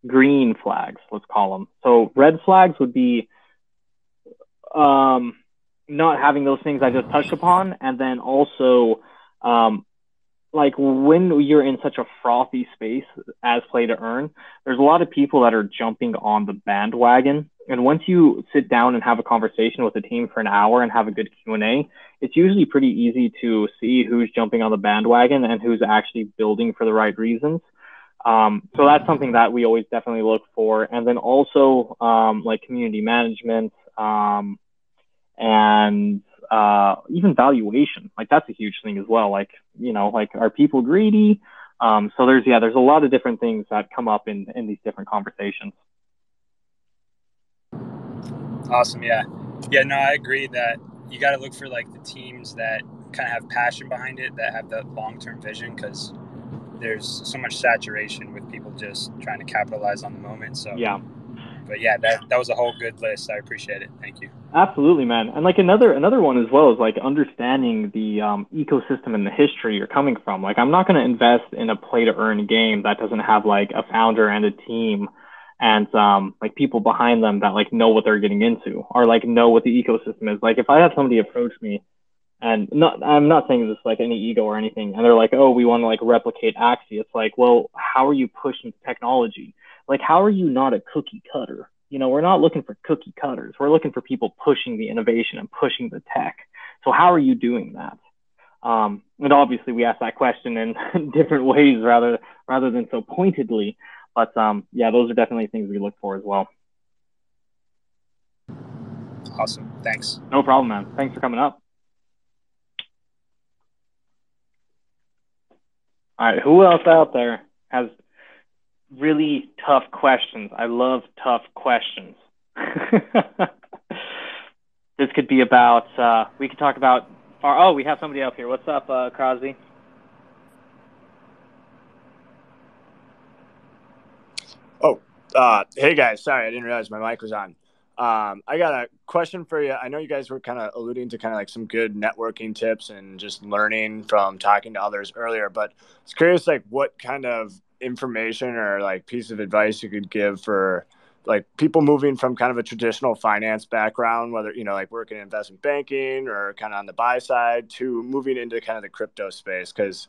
green flags, let's call them. So red flags would be not having those things I just touched upon, and then also like when you're in such a frothy space as play to earn, there's a lot of people that are jumping on the bandwagon. And once you sit down and have a conversation with the team for an hour and have a good Q&A, it's usually pretty easy to see who's jumping on the bandwagon and who's actually building for the right reasons. So that's something that we always definitely look for. And then also like community management and even valuation, like that's a huge thing as well. Like, like are people greedy? So there's a lot of different things that come up in these different conversations. Awesome. Yeah. No, I agree that you got to look for like the teams that kind of have passion behind it, that have the long-term vision, because there's so much saturation with people just trying to capitalize on the moment. So yeah. But yeah, that was a whole good list. I appreciate it. Thank you. Absolutely, man. And like another one as well is like understanding the ecosystem and the history you're coming from. Like I'm not going to invest in a play to earn game that doesn't have like a founder and a team and like people behind them that like know what they're getting into or like know what the ecosystem is. Like if I have somebody approach me and I'm not saying this like any ego or anything, and they're like, oh, we want to like replicate Axie. It's like, well, how are you pushing technology? Like, how are you not a cookie cutter? we're not looking for cookie cutters. We're looking for people pushing the innovation and pushing the tech. So how are you doing that? And obviously we ask that question in different ways rather than so pointedly. But yeah, those are definitely things we look for as well. Awesome. Thanks. No problem, man. Thanks for coming up. All right, who else out there has really tough questions? I love tough questions. This could be about, we could talk about, we have somebody up here. What's up, Crosby? Hey guys, sorry, I didn't realize my mic was on. I got a question for you. I know you guys were kind of alluding to kind of like some good networking tips and just learning from talking to others earlier, but I was curious like what kind of information or like piece of advice you could give for like people moving from kind of a traditional finance background, whether, like working in investment banking or kind of on the buy side to moving into kind of the crypto space. Cause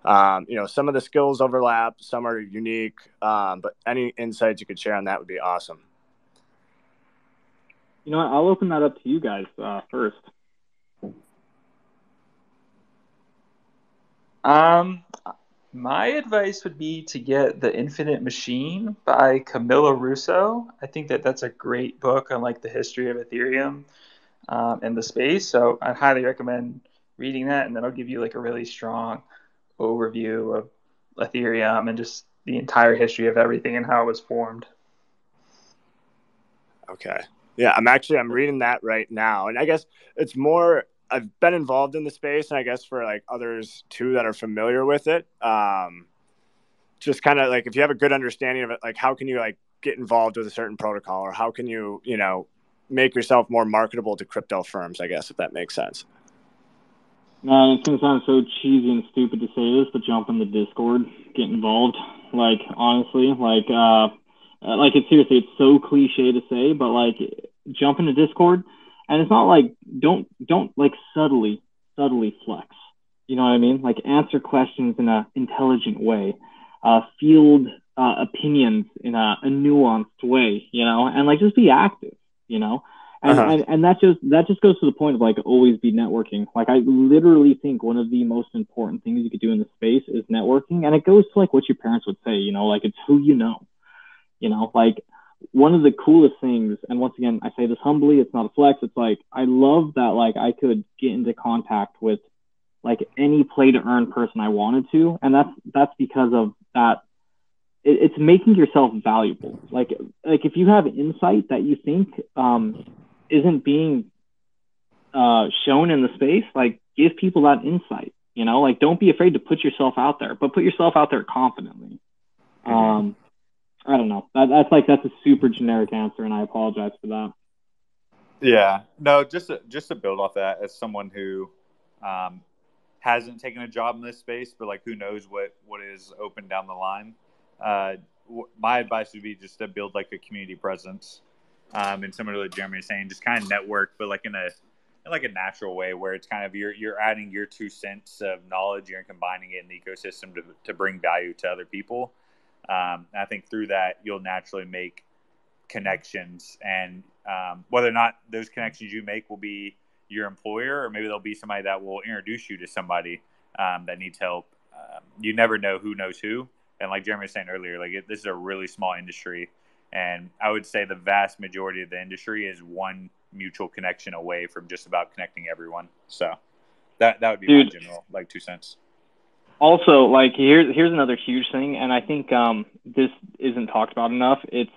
some of the skills overlap, some are unique, but any insights you could share on that would be awesome. You know what? I'll open that up to you guys first. My advice would be to get The Infinite Machine by Camilla Russo. I think that's a great book on like the history of Ethereum and the space. So I highly recommend reading that, and then I'll give you like a really strong overview of Ethereum and just the entire history of everything and how it was formed. Okay. Yeah, I'm reading that right now. And I guess it's more, I've been involved in the space, and I guess for like others too that are familiar with it, just kind of like if you have a good understanding of it, like how can you like get involved with a certain protocol, or how can you, make yourself more marketable to crypto firms, I guess, if that makes sense. Man, it's gonna sound so cheesy and stupid to say this, but jump in the Discord, get involved. Like honestly, it's seriously, it's so cliche to say, but like jump into Discord, and it's not like don't like subtly flex. You know what I mean? Like answer questions in a intelligent way, field opinions in a nuanced way, and like just be active, And that just goes to the point of like always be networking. Like I literally think one of the most important things you could do in the space is networking, and it goes to like what your parents would say. Like it's who you know. Like one of the coolest things, and once again I say this humbly, it's not a flex. It's like I love that like I could get into contact with like any play to earn person I wanted to, and that's because of that. It's making yourself valuable. Like if you have insight that you think isn't being shown in the space, like give people that insight, like don't be afraid to put yourself out there, but put yourself out there confidently. I don't know. That's a super generic answer, and I apologize for that. Yeah, no, just to build off that, as someone who hasn't taken a job in this space, but like who knows what is open down the line. My advice would be just to build like a community presence. And similar to what Jeremy is saying, just kind of network, but like in a natural way where it's kind of you're adding your 2 cents of knowledge, you're combining it in the ecosystem to bring value to other people. I think through that you'll naturally make connections, and whether or not those connections you make will be your employer, or maybe there'll be somebody that will introduce you to somebody that needs help. You never know who knows who. And like Jeremy was saying earlier, like this is a really small industry. And I would say the vast majority of the industry is one mutual connection away from just about connecting everyone. So that would be my general, like 2 cents. Also, like here's another huge thing, and I think this isn't talked about enough. It's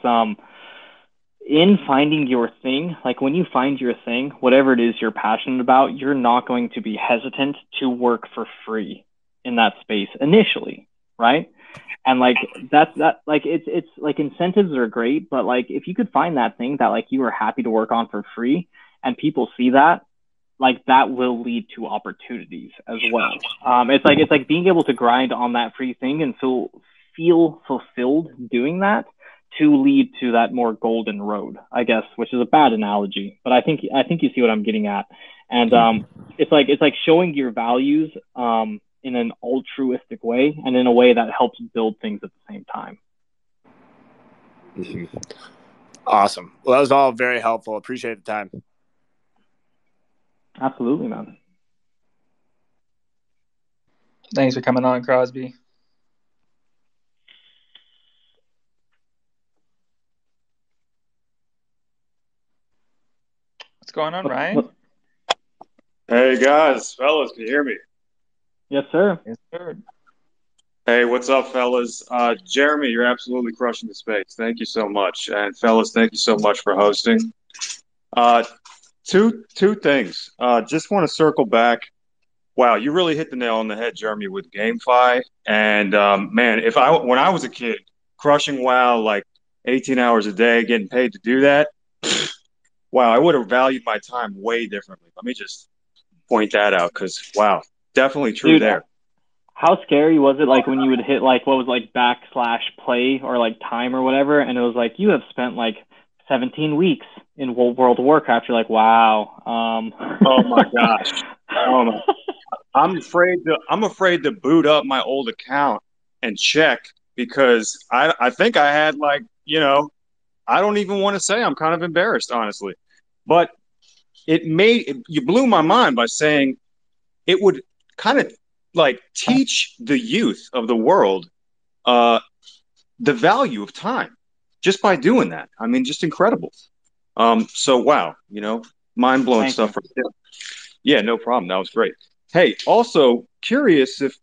in finding your thing. Like when you find your thing, whatever it is you're passionate about, you're not going to be hesitant to work for free in that space initially, right? And like that like it's like incentives are great, but like if you could find that thing that like you are happy to work on for free, and people see that, like that will lead to opportunities as well. It's like being able to grind on that free thing and feel fulfilled doing that to lead to that more golden road, I guess, which is a bad analogy, but I think you see what I'm getting at. And it's like showing your values in an altruistic way, and in a way that helps build things at the same time. Mm-hmm. Awesome. Well, that was all very helpful. Appreciate the time. Absolutely, man. Thanks for coming on, Crosby. What's going on, Ryan? Hey, guys. Fellas, can you hear me? Yes, sir. Yes, sir. Hey, what's up, fellas? Jeremy, you're absolutely crushing the space. Thank you so much. And fellas, thank you so much for hosting. Two things. Just want to circle back. Wow, you really hit the nail on the head, Jeremy, with GameFi. And man, when I was a kid, crushing WoW like 18 hours a day, getting paid to do that, wow, I would have valued my time way differently. Let me just point that out because wow, definitely true. Dude, there. How scary was it, like, when you would hit, like, what was, like, /play or, like, time or whatever, and it was like, you have spent, like, 17 weeks in World of Warcraft. You're like, wow. Oh, my gosh. Oh, my. I'm afraid to boot up my old account and check because I think I had, like, you know, I don't even want to say. I'm kind of embarrassed, honestly. But you blew my mind by saying it would kind of like teach the youth of the world the value of time just by doing that. I mean, just incredible. So wow, you know, mind blowing stuff. Right there. Yeah, no problem. That was great. Hey, also curious if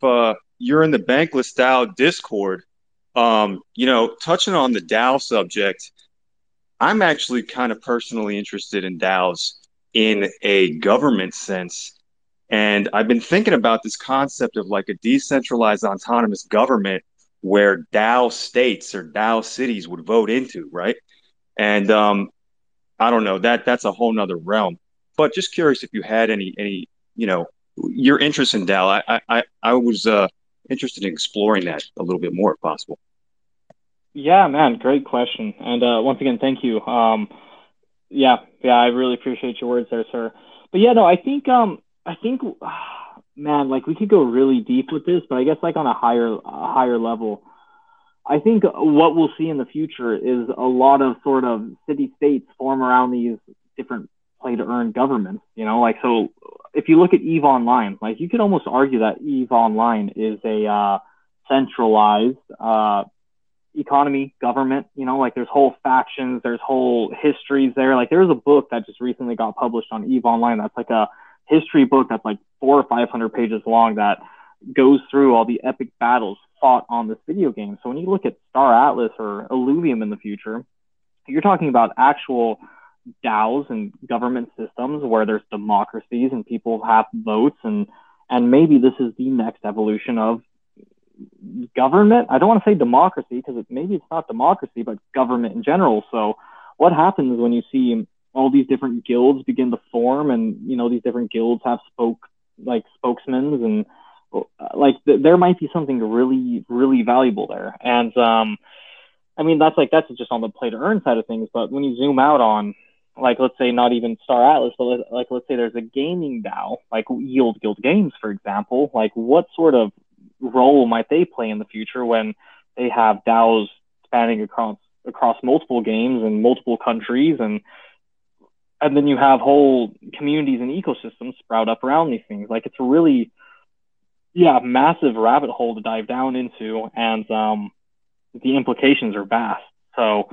you're in the Bankless DAO Discord. You know, touching on the DAO subject, I'm actually kind of personally interested in DAOs in a government sense. And I've been thinking about this concept of like a decentralized autonomous government where DAO states or DAO cities would vote into, right? And I don't know, that's a whole nother realm. But just curious if you had any, you know, your interest in DAO. I was interested in exploring that a little bit more if possible. Yeah, man, great question. And once again, thank you. Yeah, I really appreciate your words there, sir. But yeah, no, I think, man, like, we could go really deep with this, but I guess, like, on a higher level, I think what we'll see in the future is a lot of sort of city-states form around these different play-to-earn governments, you know? Like, so if you look at EVE Online, like, you could almost argue that EVE Online is a centralized economy government, you know, like, there's whole factions, there's whole histories there. Like, there's a book that just recently got published on EVE Online that's like a history book that's like 400 or 500 pages long that goes through all the epic battles fought on this video game. So when you look at Star Atlas or Illuvium in the future, you're talking about actual DAOs and government systems where there's democracies and people have votes, and maybe this is the next evolution of government. I don't want to say democracy because maybe it's not democracy, but government in general. So what happens when you see all these different guilds begin to form, and, you know, these different guilds have spokesmen, and like there might be something really, really valuable there. And I mean, that's just on the play to earn side of things. But when you zoom out on, like, let's say not even Star Atlas, but let's say there's a gaming DAO, like Yield Guild Games, for example, like, what sort of role might they play in the future when they have DAOs spanning across multiple games and multiple countries, and then you have whole communities and ecosystems sprout up around these things? Like, it's a really, massive rabbit hole to dive down into, and the implications are vast. So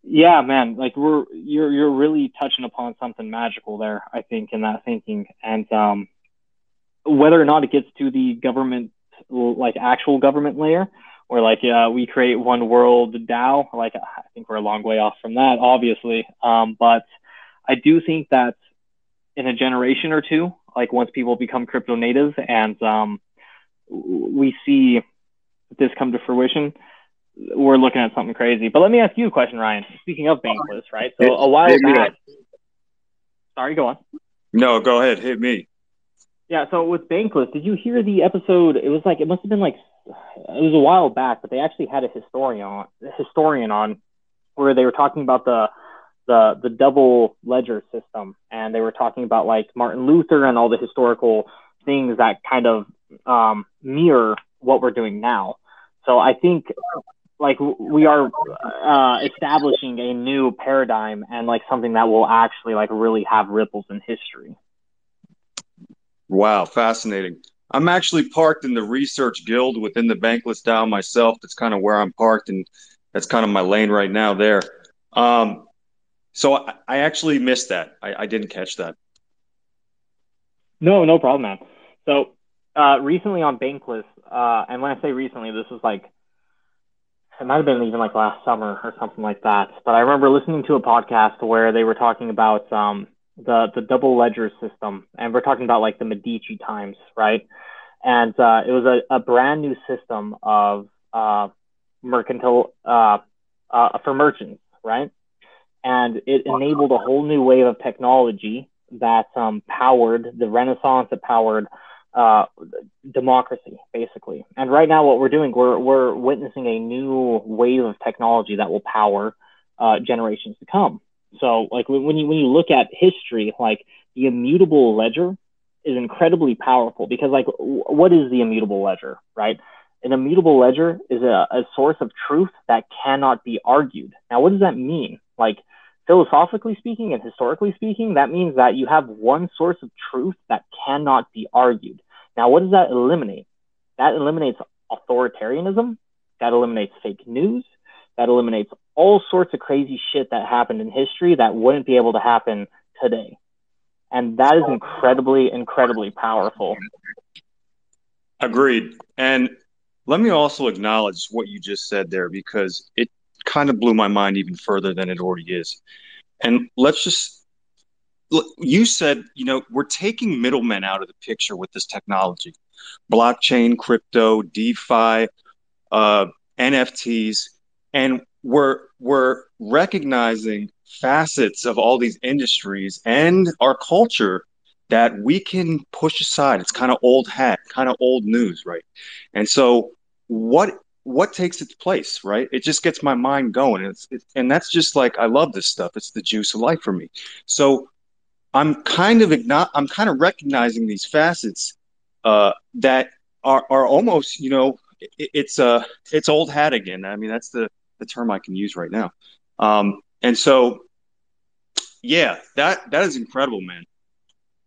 yeah, man, like, you're really touching upon something magical there, I think, in that thinking. And whether or not it gets to the government, like, actual government layer, or like we create one world DAO, like, I think we're a long way off from that, obviously. But I do think that in a generation or two, like, once people become crypto native and we see this come to fruition, we're looking at something crazy. But let me ask you a question, Ryan. Speaking of Bankless, right? So a while back, sorry, go on. No, go ahead. Hit me. Yeah. So with Bankless, did you hear the episode? It was like, it must have been like, it was a while back, but they actually had a historian on where they were talking about the double ledger system. And they were talking about, like, Martin Luther and all the historical things that kind of mirror what we're doing now. So I think like we are establishing a new paradigm and like something that will actually like really have ripples in history. Wow, fascinating. I'm actually parked in the research guild within the Bankless DAO myself. That's kind of where I'm parked, and that's kind of my lane right now there. So I actually missed that. I didn't catch that. No problem, man. So recently on Bankless, and when I say recently, this was like, it might have been even like last summer or something like that. But I remember listening to a podcast where they were talking about the double ledger system, and we're talking about like the Medici times, right? And it was a brand new system of mercantile for merchants, right? And it enabled a whole new wave of technology that powered the Renaissance, that powered democracy, basically. And right now, what we're doing, we're witnessing a new wave of technology that will power generations to come. So, like when you look at history, like the immutable ledger is incredibly powerful because, like, what is the immutable ledger, right? An immutable ledger is a source of truth that cannot be argued. Now, what does that mean? Like, philosophically speaking and historically speaking, that means that you have one source of truth that cannot be argued. Now, what does that eliminate? That eliminates authoritarianism. That eliminates fake news. That eliminates all sorts of crazy shit that happened in history that wouldn't be able to happen today. And that is incredibly, incredibly powerful. Agreed. And let me also acknowledge what you just said there, because it kind of blew my mind even further than it already is. And let's just, you said, we're taking middlemen out of the picture with this technology. Blockchain, crypto, DeFi, NFTs, and we're recognizing facets of all these industries and our culture that we can push aside. It's kind of old hat, kind of old news, right? And so what takes its place, right? It just gets my mind going. And that's just like, I love this stuff. It's the juice of life for me. So I'm kind of recognizing these facets that are almost, it's old hat again. I mean, that's the term I can use right now. And so, yeah, that is incredible, man.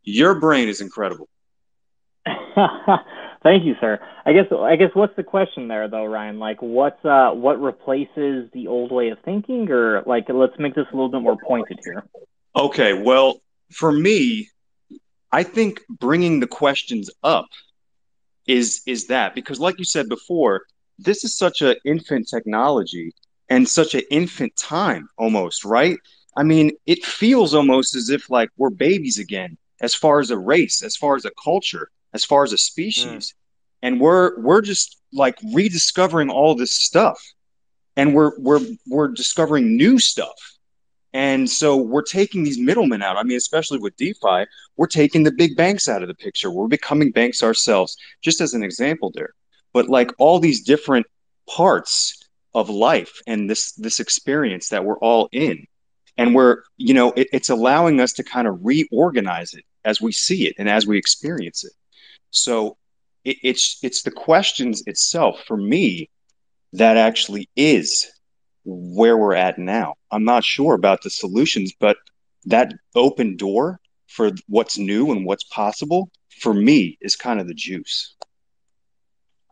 Your brain is incredible. Thank you, sir. I guess what's the question there, though, Ryan? Like, what replaces the old way of thinking, or like, let's make this a little bit more pointed here. Okay, well, for me, I think bringing the questions up is that, because like you said before, this is such an infant technology and such an infant time almost, right? I mean, it feels almost as if like we're babies again, as far as a race, as far as a culture, as far as a species. And we're just like rediscovering all this stuff. And we're discovering new stuff. And so we're taking these middlemen out. I mean, especially with DeFi, we're taking the big banks out of the picture. We're becoming banks ourselves, just as an example there. But like all these different parts of life and this experience that we're all in, and it's allowing us to kind of reorganize it as we see it and as we experience it. So it's the questions itself for me that actually is where we're at now. I'm not sure about the solutions, but that open door for what's new and what's possible for me is kind of the juice.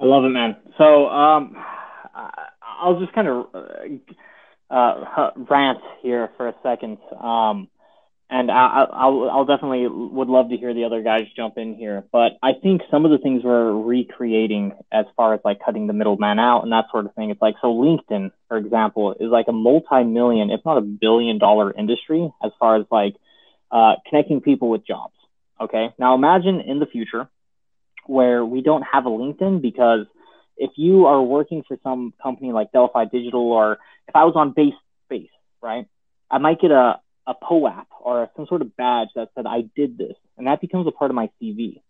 I love it, man. So I'll just kind of rant here for a second. And I'll definitely would love to hear the other guys jump in here. But I think some of the things we're recreating as far as like cutting the middleman out and that sort of thing, it's like, so LinkedIn, for example, is like a multi-million, if not $1 billion industry as far as like connecting people with jobs. Okay. Now imagine in the future where we don't have a LinkedIn, because if you are working for some company like Delphi Digital, or if I was on Base, right, I might get a POAP or some sort of badge that said I did this, and that becomes a part of my CV,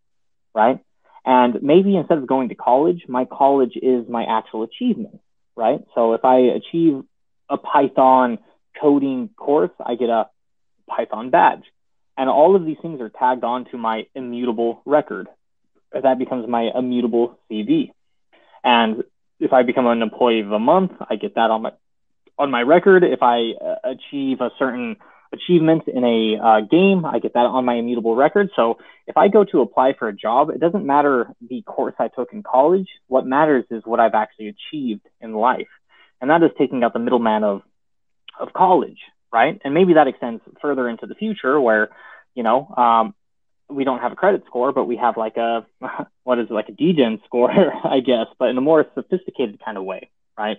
right? And maybe instead of going to college, my college is my actual achievement, right? So if I achieve a Python coding course, I get a Python badge. And all of these things are tagged onto my immutable record. That becomes my immutable CV. And if I become an employee of the month, I get that on my record. If I achieve a certain achievement in a game, I get that on my Immutable record. So if I go to apply for a job, it doesn't matter the course I took in college. What matters is what I've actually achieved in life. And that is taking out the middleman of college, right? And maybe that extends further into the future where, you know, we don't have a credit score, but we have like a, what is it, like a DGen score, I guess, but in a more sophisticated kind of way, right?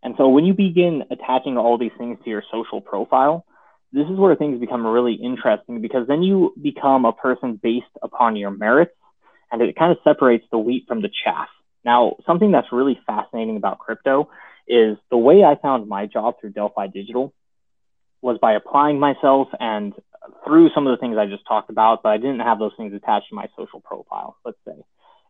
And so when you begin attaching all these things to your social profile, this is where things become really interesting, because then you become a person based upon your merits, and it kind of separates the wheat from the chaff. Now, something that's really fascinating about crypto is the way I found my job through Delphi Digital was by applying myself and through some of the things I just talked about, but I didn't have those things attached to my social profile, let's say.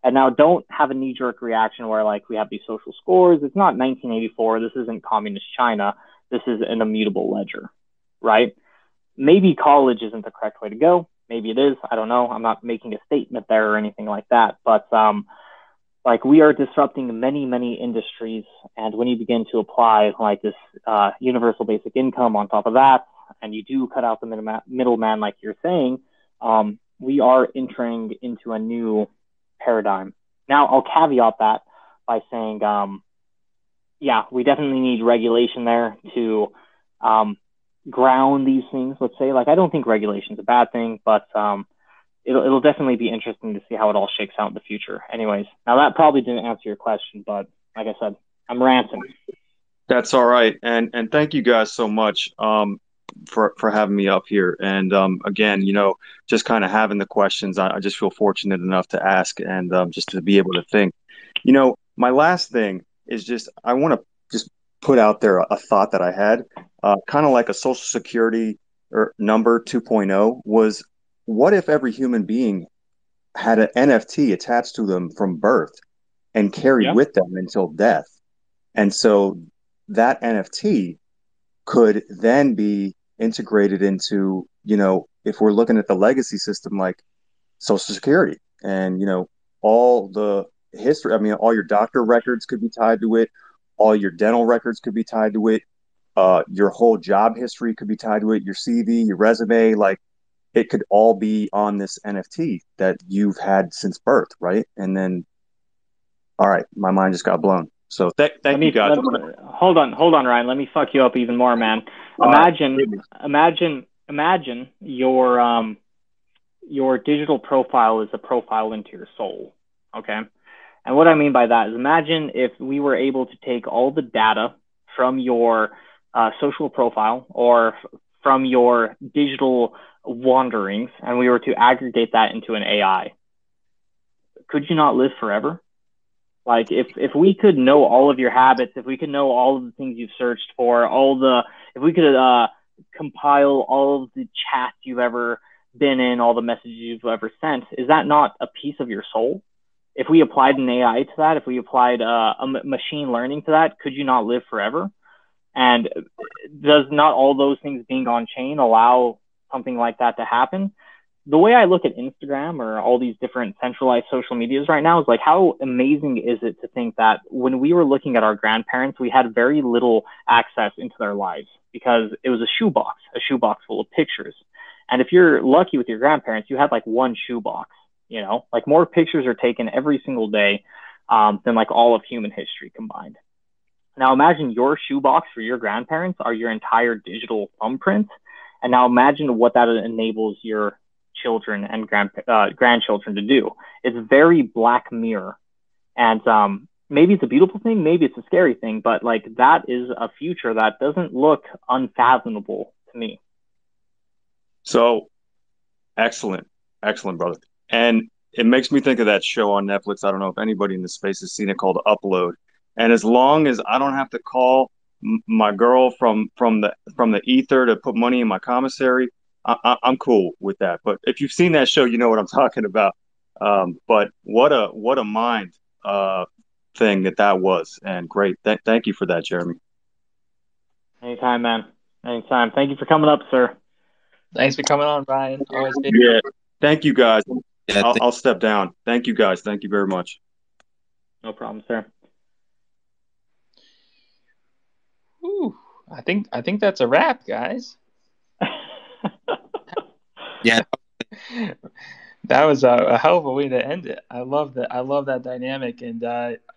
And now don't have a knee-jerk reaction where like we have these social scores. It's not 1984. This isn't communist China. This is an immutable ledger, right? Maybe college isn't the correct way to go. Maybe it is. I don't know. I'm not making a statement there or anything like that. But like we are disrupting many, many industries. And when you begin to apply like this universal basic income on top of that, and you do cut out the middleman, like you're saying, we are entering into a new paradigm. Now, I'll caveat that by saying, yeah, we definitely need regulation there to ground these things, let's say. Like, I don't think regulation is a bad thing, but it'll definitely be interesting to see how it all shakes out in the future. Anyways, now that probably didn't answer your question, but like I said, I'm ranting. That's all right. And thank you guys so much for having me up here. And again, you know, just kind of having the questions, I just feel fortunate enough to ask and just to be able to think. You know, my last thing is just I want to just put out there a thought that I had, kind of like a Social Security or number 2.0 was, what if every human being had an NFT attached to them from birth and carried with them until death? And so that NFT could then be integrated into, you know, if we're looking at the legacy system like Social Security and, you know, all the history, I mean, all your doctor records could be tied to it, all your dental records could be tied to it, your whole job history could be tied to it, your CV, your resume, like it could all be on this NFT that you've had since birth, right? And then, all right, my mind just got blown. So thank you guys. Hold on, Ryan. Let me fuck you up even more, man. Imagine your digital profile is a profile into your soul. Okay. And what I mean by that is, imagine if we were able to take all the data from your social profile or from your digital wanderings, and we were to aggregate that into an AI. Could you not live forever? Like if we could know all of your habits, if we could know all of the things you've searched for, if we could compile all of the chats you've ever been in, all the messages you've ever sent, is that not a piece of your soul? If we applied an AI to that, if we applied machine learning to that, could you not live forever? And does not all those things being on chain allow something like that to happen? The way I look at Instagram or all these different centralized social medias right now is like, how amazing is it to think that when we were looking at our grandparents, we had very little access into their lives because it was a shoebox full of pictures. And if you're lucky with your grandparents, you had like one shoebox, you know, like more pictures are taken every single day than like all of human history combined. Now imagine your shoebox for your grandparents are your entire digital thumbprint. And now imagine what that enables your children and grandchildren to do. It's very Black Mirror. And maybe it's a beautiful thing, maybe it's a scary thing, but like that is a future that doesn't look unfathomable to me. So excellent, brother. And it makes me think of that show on Netflix. I don't know if anybody in the space has seen it, called Upload. And as long as I don't have to call my girl from the ether to put money in my commissary, I'm cool with that. But if you've seen that show, you know what I'm talking about. But what a mind thing that was, and great. Thank you for that, Jeremy. Anytime, man. Anytime. Thank you for coming up, sir. Thanks for coming on, Ryan. Always good. Yeah. Thank you, guys. I'll step down. Thank you, guys. Thank you very much. No problem, sir. Ooh, I think that's a wrap, guys. Yeah. That was a hell of a way to end it. I love that. I love that dynamic, and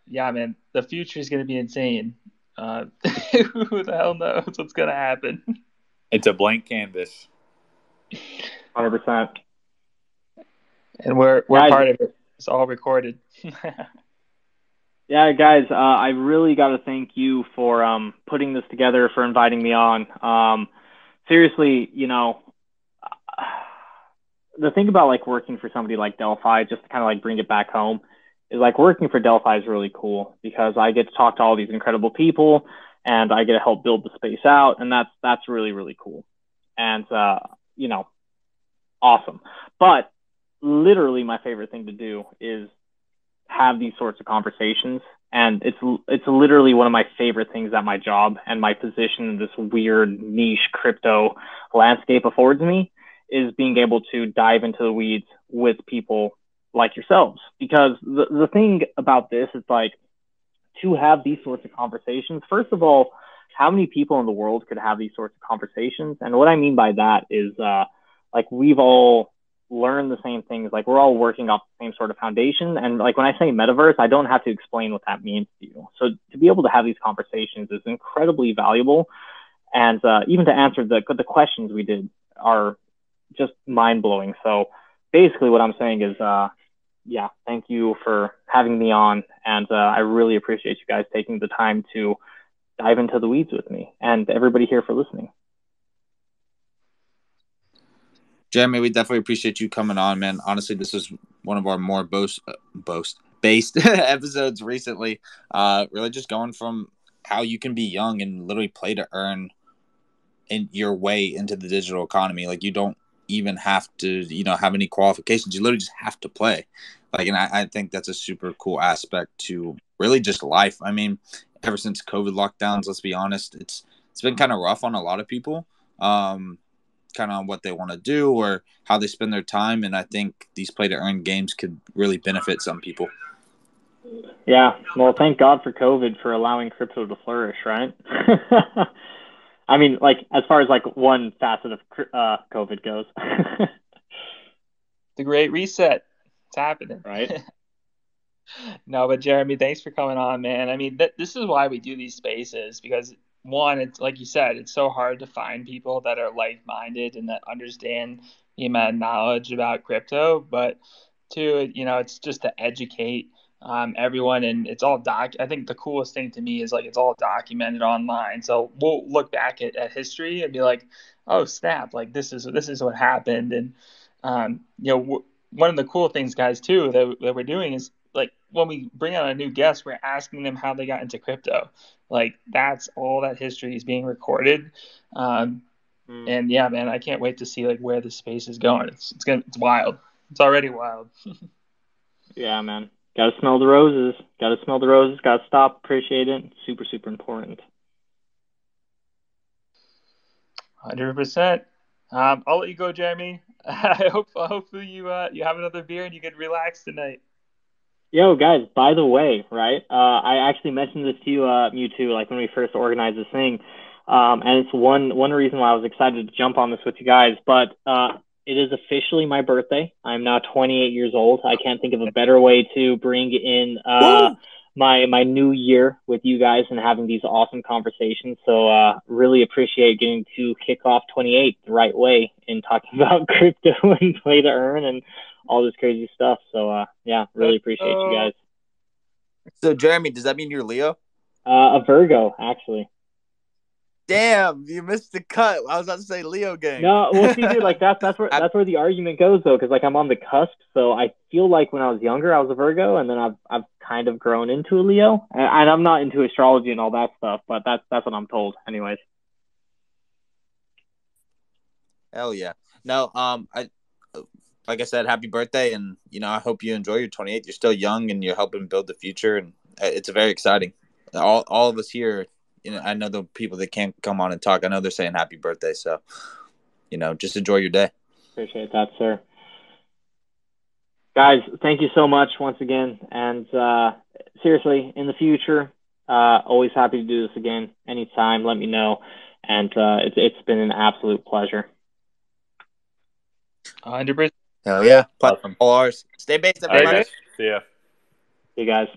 yeah, man, the future is going to be insane. Who the hell knows what's going to happen? It's a blank canvas. 100%. And we're Guys, part of it. It's all recorded. Yeah, guys, I really got to thank you for putting this together, for inviting me on. Seriously, you know, the thing about like working for somebody like Delphi, just to kind of like bring it back home, is like working for Delphi is really cool because I get to talk to all these incredible people and I get to help build the space out, and that's really, really cool. And you know, awesome. But literally my favorite thing to do is have these sorts of conversations, and it's literally one of my favorite things that my job and my position in this weird niche crypto landscape affords me, is being able to dive into the weeds with people like yourselves. Because the thing about this is like, to have these sorts of conversations, first of all, how many people in the world could have these sorts of conversations? And what I mean by that is like, we've all learn the same things. Like, we're all working off the same sort of foundation. And like, when I say metaverse, I don't have to explain what that means to you. So to be able to have these conversations is incredibly valuable. And even to answer the questions we did are just mind blowing. So basically what I'm saying is, yeah, thank you for having me on. And I really appreciate you guys taking the time to dive into the weeds with me, and everybody here for listening. Jeremy, we definitely appreciate you coming on, man. Honestly, this is one of our more boast-based episodes recently. Really just going from how you can be young and literally play to earn in your way into the digital economy. Like, you don't even have to, you know, have any qualifications. You literally just have to play. Like, and I think that's a super cool aspect to really just life. I mean, ever since COVID lockdowns, let's be honest, it's been kind of rough on a lot of people. Kind of on what they want to do or how they spend their time, and I think these play to earn games could really benefit some people. Yeah, well, thank God for COVID for allowing crypto to flourish, right? I mean, like, as far as like one facet of COVID goes. The Great Reset. It's happening. Right. No, but Jeremy, thanks for coming on, man. I mean, this is why we do these spaces, because one, it's like you said, it's so hard to find people that are like-minded and that understand the amount of knowledge about crypto. But two, you know, it's just to educate everyone, and it's all I think the coolest thing to me is like it's all documented online. So we'll look back at history and be like, oh snap, like this is what happened. And you know, one of the cool things, guys, too, that we're doing is like when we bring on a new guest, we're asking them how they got into crypto. Like, that's all that history is being recorded. And yeah, man, I can't wait to see like where the space is going. It's wild. It's already wild. Yeah, man. Got to smell the roses. Got to smell the roses. Got to stop, appreciate it. Super, super important. 100%. I'll let you go, Jeremy. I hopefully you have another beer and you get relaxed tonight. Yo, guys, by the way, right, I actually mentioned this to you, Mewtwo, like when we first organized this thing, and it's one reason why I was excited to jump on this with you guys, but it is officially my birthday. I'm now 28 years old. I can't think of a better way to bring in my new year with you guys and having these awesome conversations. So really appreciate getting to kick off 28 the right way in talking about crypto and play to earn and all this crazy stuff. So yeah, really appreciate you guys. So Jeremy, does that mean you're Leo? A Virgo, actually. Damn, you missed the cut. I was about to say Leo gang. No, well, see, dude, like that's where the argument goes though, because like I'm on the cusp. So I feel like when I was younger, I was a Virgo, and then I've kind of grown into a Leo, and I'm not into astrology and all that stuff, but that's what I'm told, anyways. Hell yeah. No, like I said, happy birthday, and you know, I hope you enjoy your 28. You're still young, and you're helping build the future, and it's very exciting. All of us here. You know, I know the people that can't come on and talk, I know they're saying happy birthday. So, you know, just enjoy your day. Appreciate that, sir. Guys, thank you so much once again. And seriously, in the future, Always happy to do this again anytime. Let me know. And it's been an absolute pleasure. 100%. Hell yeah. Awesome. All ours. Stay based, All right, everybody. guys. See ya. See you guys.